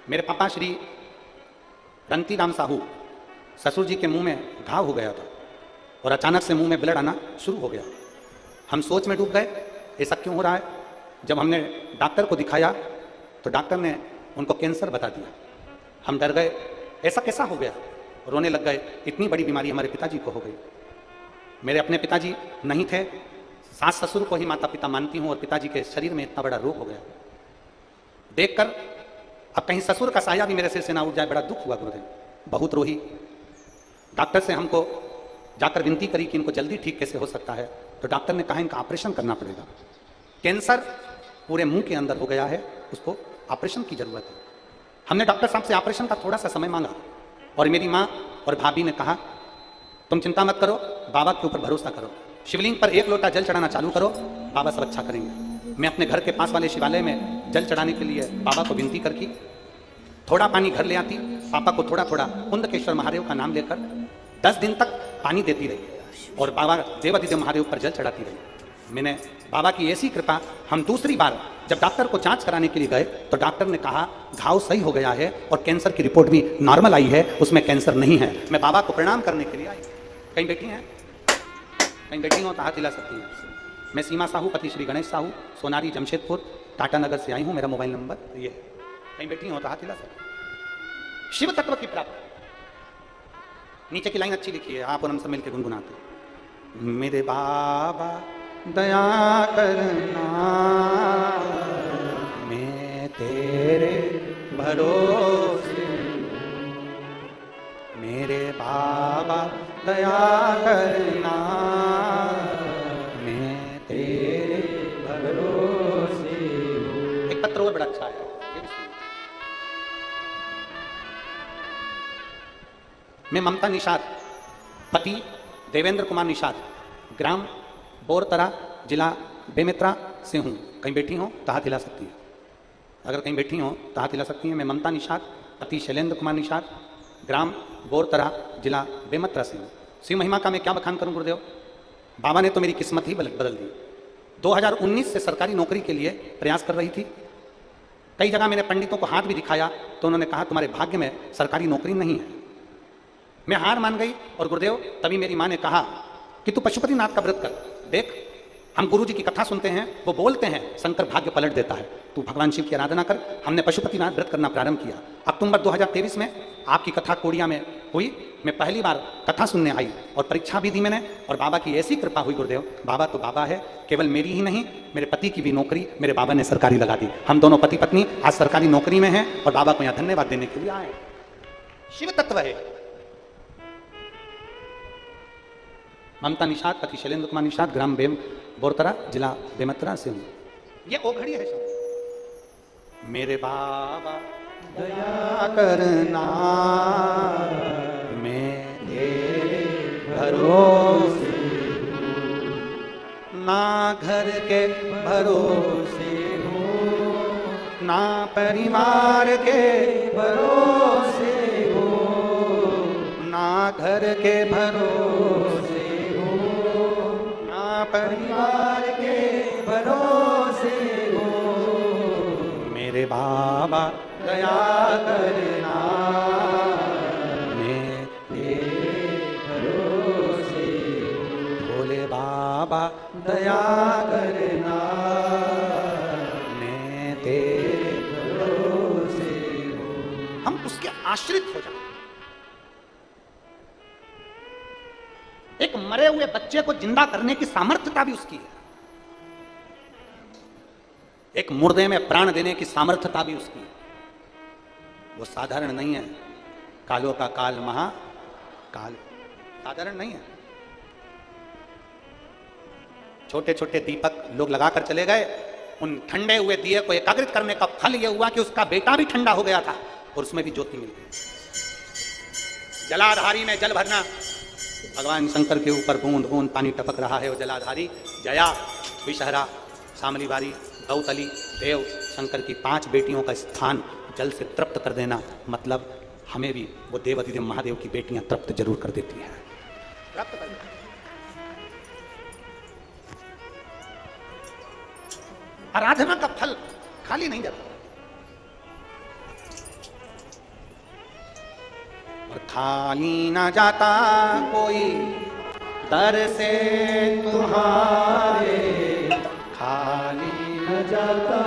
मेरे पापा श्री रंती राम साहू, ससुर जी के मुंह में घाव हो गया था और अचानक से मुंह में ब्लड आना शुरू हो गया। हम सोच में डूब गए, ऐसा क्यों हो रहा है। जब हमने डॉक्टर को दिखाया तो डॉक्टर ने उनको कैंसर बता दिया। हम डर गए, ऐसा कैसा हो गया, रोने लग गए। इतनी बड़ी बीमारी हमारे पिताजी को हो गई। मेरे अपने पिताजी नहीं थे, सास ससुर को ही माता पिता मानती हूँ और पिताजी के शरीर में इतना बड़ा रोग हो गया। देखकर अब कहीं ससुर का साया भी मेरे सिर से ना उठ जाए, बड़ा दुख हुआ गुरुदेव, बहुत रोही। डॉक्टर से हमको जाकर विनती करी कि इनको जल्दी ठीक कैसे हो सकता है, तो डॉक्टर ने कहा इनका ऑपरेशन करना पड़ेगा। कैंसर पूरे मुंह के अंदर हो गया है, उसको ऑपरेशन की जरूरत है। हमने डॉक्टर साहब से ऑपरेशन का थोड़ा सा समय मांगा और मेरी माँ और भाभी ने कहा तुम चिंता मत करो, बाबा के ऊपर भरोसा करो, शिवलिंग पर एक लोटा जल चढ़ाना चालू करो, बाबा सब अच्छा करेंगे। मैं अपने घर के पास वाले शिवालय में जल चढ़ाने के लिए बाबा को विनती करके थोड़ा पानी घर ले आती, पापा को थोड़ा थोड़ा कुंदकेश्वर महादेव का नाम लेकर 10 दिन तक पानी देती रही और बाबा देवादिदेव महादेव पर जल चढ़ाती रही। मैंने बाबा की ऐसी कृपा, हम दूसरी बार जब डॉक्टर को जांच कराने के लिए गए तो डॉक्टर ने कहा घाव सही हो गया है और कैंसर की रिपोर्ट भी नॉर्मल आई है, उसमें कैंसर नहीं है। मैं बाबा को प्रणाम करने के लिए आई। कहीं बैठी हैं, कहीं बैठी हो तो हाथ हिला सकती हैं। मैं सीमा साहू, पति श्री गणेश साहू, सोनारी जमशेदपुर टाटा नगर से आई हूँ। मेरा मोबाइल नंबर ये है, कहीं बैठी हो तो हाथ हिला सकती हैं। शिव तत्व की प्राप्ति, नीचे की लाइन अच्छी लिखी है, आप और हम सब मिलकर गुनगुनाते। मेरे बाबा दया करना, मैं तेरे भरोसे, मेरे बाबा दया करना, मैं तेरे भरोसे। एक पत्र और बड़ा अच्छा है, मैं ममता निषाद, पति देवेंद्र कुमार निषाद, ग्राम बोरतरा, जिला बेमेतरा से हूँ। कहीं बैठी हो तो हाथ हिला सकती है। अगर कहीं बैठी हो तो हाथ हिला सकती हैं। मैं ममता निषाद, पति शैलेंद्र कुमार निषाद, ग्राम बोरतरा, जिला बेमेतरा से हूँ। शिव महिमा का मैं क्या बखान करूँ गुरुदेव, बाबा ने तो मेरी किस्मत ही बदल दी। 2019 से सरकारी नौकरी के लिए प्रयास कर रही थी। कई जगह मैंने पंडितों को हाथ भी दिखाया तो उन्होंने कहा तुम्हारे भाग्य में सरकारी नौकरी नहीं है। मैं हार मान गई और गुरुदेव तभी मेरी माँ ने कहा कि तू पशुपतिनाथ का व्रत कर देख। हम गुरु जी की कथा सुनते हैं, वो बोलते हैं शंकर भाग्य पलट देता है, तू भगवान शिव की आराधना कर। हमने पशुपतिनाथ व्रत करना प्रारंभ किया। अक्टूबर 2023 में आपकी कथा कोडिया में हुई। मैं पहली बार कथा सुनने आई और परीक्षा भी दी मैंने और बाबा की ऐसी कृपा हुई गुरुदेव। बाबा तो बाबा है, केवल मेरी ही नहीं मेरे पति की भी नौकरी मेरे बाबा ने सरकारी लगा दी। हम दोनों पति पत्नी आज सरकारी नौकरी में हैं और बाबा को यहाँ धन्यवाद देने के लिए आए। शिव तत्व है। ममता निषाद, पति शैलेंद्र कुमार निषाद, ग्राम बोरतरा, जिला बेमेतरा से हूँ। ये ओघड़ी है शब्द। मेरे बाबा दया करना, मैं तेरे भरोसे, ना घर के भरोसे हो, ना परिवार के भरोसे हो, ना घर के भरोसे हो, ना परिवार के भरोसे हो। मेरे बाबा दया करना, मैं तेरे भरोसे हो। भोले बाबा दया करना, मैं तेरे भरोसे हो। हम उसके आश्रित हो जाए। एक मरे हुए बच्चे को जिंदा करने की सामर्थ्यता भी उसकी है, एक मुर्दे में प्राण देने की सामर्थ्यता भी उसकी है। वो साधारण नहीं है। कालों का काल महाकाल, साधारण नहीं है। छोटे छोटे दीपक लोग लगाकर चले गए, उन ठंडे हुए दिए को एकाग्रित करने का फल यह हुआ कि उसका बेटा भी ठंडा हो गया था और उसमें भी ज्योति मिल गई। जलाधारी में जल भरना, भगवान शंकर के ऊपर बूंद बूंद पानी टपक रहा है। वो जलाधारी जया, विषहरा, शामलीवारी, गौतली, देव, शंकर की 5 बेटियों का स्थान जल से तृप्त कर देना, मतलब हमें भी वो देवाधिदेव महादेव की बेटियां तृप्त जरूर कर देती हैं, तृप्त कर देती हैं। आराधना का फल खाली नहीं जाता। और खाली ना जाता कोई दर से तुम्हारे, खाली न जाता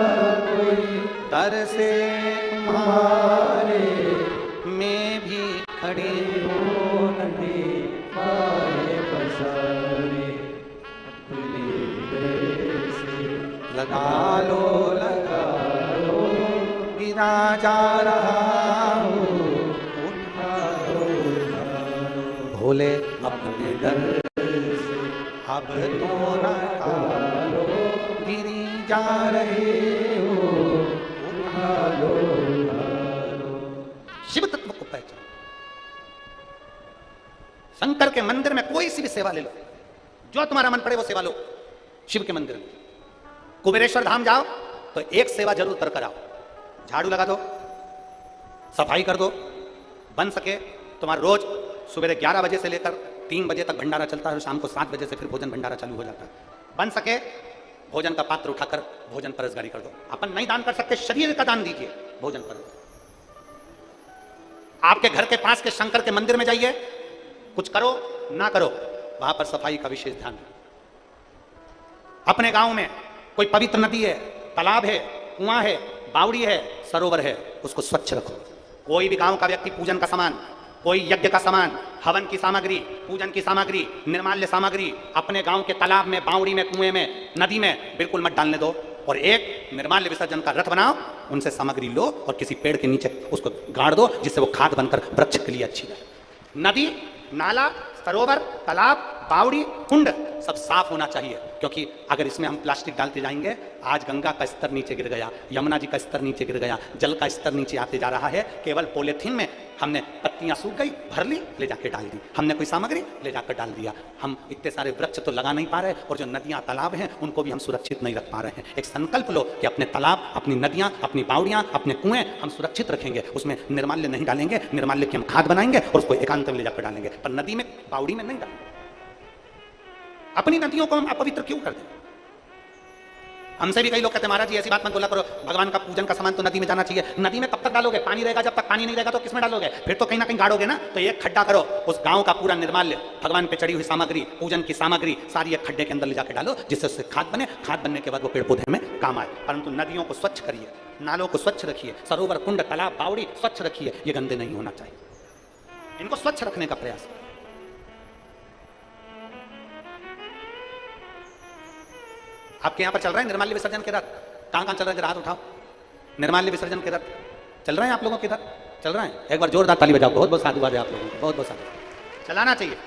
कोई दर से तुम्हारे। मैं भी खड़ी हूँ नदी पाए पसारे, लगा लो गिरा जा रहा हूँ, उठा लो भोले अपने दर से अब तो न लो, गिरी जा रहे हो, उठा लो। शिव तत्व को पहचान। शंकर के मंदिर में कोई सी भी सेवा ले लो, जो तुम्हारा मन पड़े वो सेवा लो। शिव के मंदिर में कुबेरेश्वर धाम जाओ तो एक सेवा जरूर कर आओ। झाड़ू लगा दो, सफाई कर दो, बन सके तुम्हारा रोज सुबह 11 बजे से लेकर 3 बजे तक भंडारा चलता है और शाम को 7 बजे से फिर भोजन भंडारा चालू हो जाता है। बन सके भोजन का पात्र उठाकर भोजन परसगारी कर दो। अपन नहीं दान कर सकते, शरीर का दान दीजिए, भोजन पर। आपके घर के पास के शंकर के मंदिर में जाइए, कुछ करो ना करो, वहां पर सफाई का विशेष ध्यान दो। अपने गांव में कोई पवित्र नदी है, तालाब है, कुआं है, बावड़ी है, सरोवर है, उसको स्वच्छ रखो। कोई भी गांव का व्यक्ति पूजन का सामान, कोई यज्ञ का सामान, हवन की सामग्री, पूजन की सामग्री, निर्माल्य सामग्री अपने गांव के तालाब में, बावड़ी में, कुएं में, नदी में बिल्कुल मत डालने दो। और एक निर्माल्य विसर्जन का रथ बनाओ, उनसे सामग्री लो और किसी पेड़ के नीचे उसको गाड़ दो, जिससे वो खाद बनकर वृक्ष के लिए अच्छी रहे। नदी, नाला, सरोवर, तालाब, बावड़ी, कुंड सब साफ होना चाहिए, क्योंकि अगर इसमें हम प्लास्टिक डालते जाएंगे, आज गंगा का स्तर नीचे गिर गया, यमुना जी का स्तर नीचे गिर गया, जल का स्तर नीचे आते जा रहा है। केवल पॉलीथीन में हमने पत्तियां सूख गई, भर ली, ले जाके डाल दी, हमने कोई सामग्री ले जाकर डाल दिया। हम इतने सारे वृक्ष तो लगा नहीं पा रहे, और जो नदियां तालाब हैं उनको भी हम सुरक्षित नहीं रख पा रहे हैं। एक संकल्प लो कि अपने तालाब, अपनी नदियां, अपनी बावड़ियां, अपने कुएं हम सुरक्षित रखेंगे, उसमें निर्माल्य नहीं डालेंगे, निर्माल्य की हम खाद बनाएंगे और उसको एकांत में ले जाकर डालेंगे, पर नदी में, बावड़ी में नहीं डालेंगे। अपनी नदियों को हम अपवित्र क्यों कर दें? हमसे भी कई लोग कहते हैं, महाराज जी ऐसी बात मत बोला करो, भगवान का पूजन का सामान तो नदी में जाना चाहिए। नदी में कब तक डालोगे? पानी रहेगा, जब तक पानी नहीं रहेगा तो किसमें डालोगे? फिर तो कहीं ना कहीं गाड़ोगे ना। तो एक खड्डा करो, उस गांव का पूरा निर्माल्य, भगवान पे चढ़ी हुई सामग्री, पूजन की सामग्री सारी एक खड्डे के अंदर ले जाकर डालो, जिससे उससे खाद बने। खाद बनने के बाद वो पेड़ पौधे में काम आए। परंतु नदियों को स्वच्छ करिए, नालों को स्वच्छ रखिए, सरोवर, कुंड, तालाब, बावड़ी स्वच्छ रखिए, ये गंदे नहीं होना चाहिए। इनको स्वच्छ रखने का प्रयास करें। आपके यहां पर चल रहे हैं निर्माल्य विसर्जन के रथ? कहां कहां चल रहे हैं? हाथ उठाओ। निर्माल्य विसर्जन के रथ चल रहे हैं आप लोगों के इधर? चल रहे हैं? एक बार जोरदार ताली बजाओ। बहुत बहुत साधुवाद है आप लोगों को, बहुत बहुत साधुवाद। चलाना चाहिए,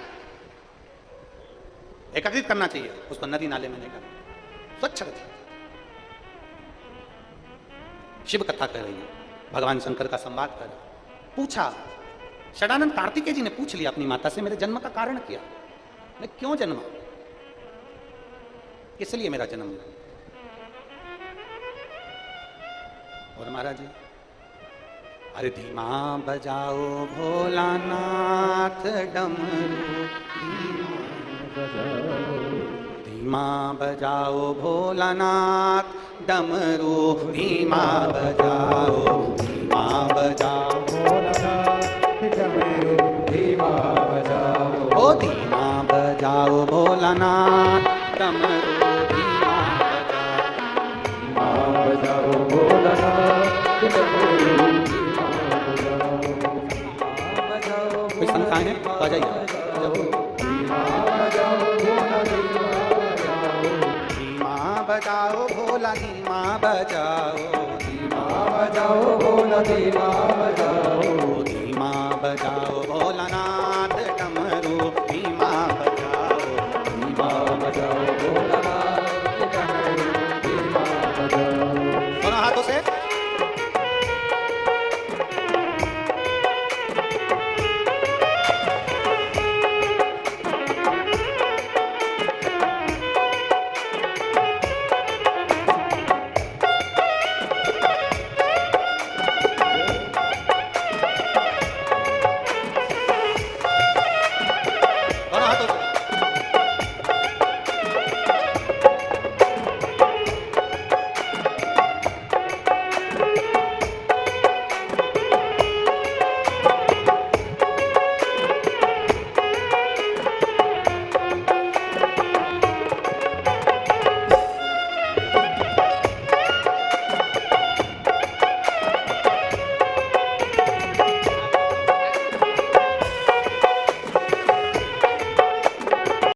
एकत्रित करना चाहिए, उसको नदी नाले में नहीं करना, स्वच्छ रखिए। शिव कथा कह रही है, भगवान शंकर का संवाद कर। पूछा, षडानंद कार्तिकेय जी ने पूछ लिया अपनी माता से, मेरे जन्म का कारण क्या, मैं क्यों जन्मा, किस लिए मेरा जन्म? और महाराज जी, अरे धीमा बजाओ भोलानाथ डमरू, धीमा बजाओ भोलानाथ डमरू, धीमा बजाओ, धीमा बजाओ भोलानाथ डमरू, धीमा बजाओ, ओ धीमा बजाओ भोलानाथ डमरू, धीमा बजाओ भोलानाथ डमरू, कोई संस्थाएं हैं तो आ जाइए। धीमा बजाओ भोला, धीमा बजाओ, धीमा बजाओ भोला, धीमा बजाओ, धीमा बजाओ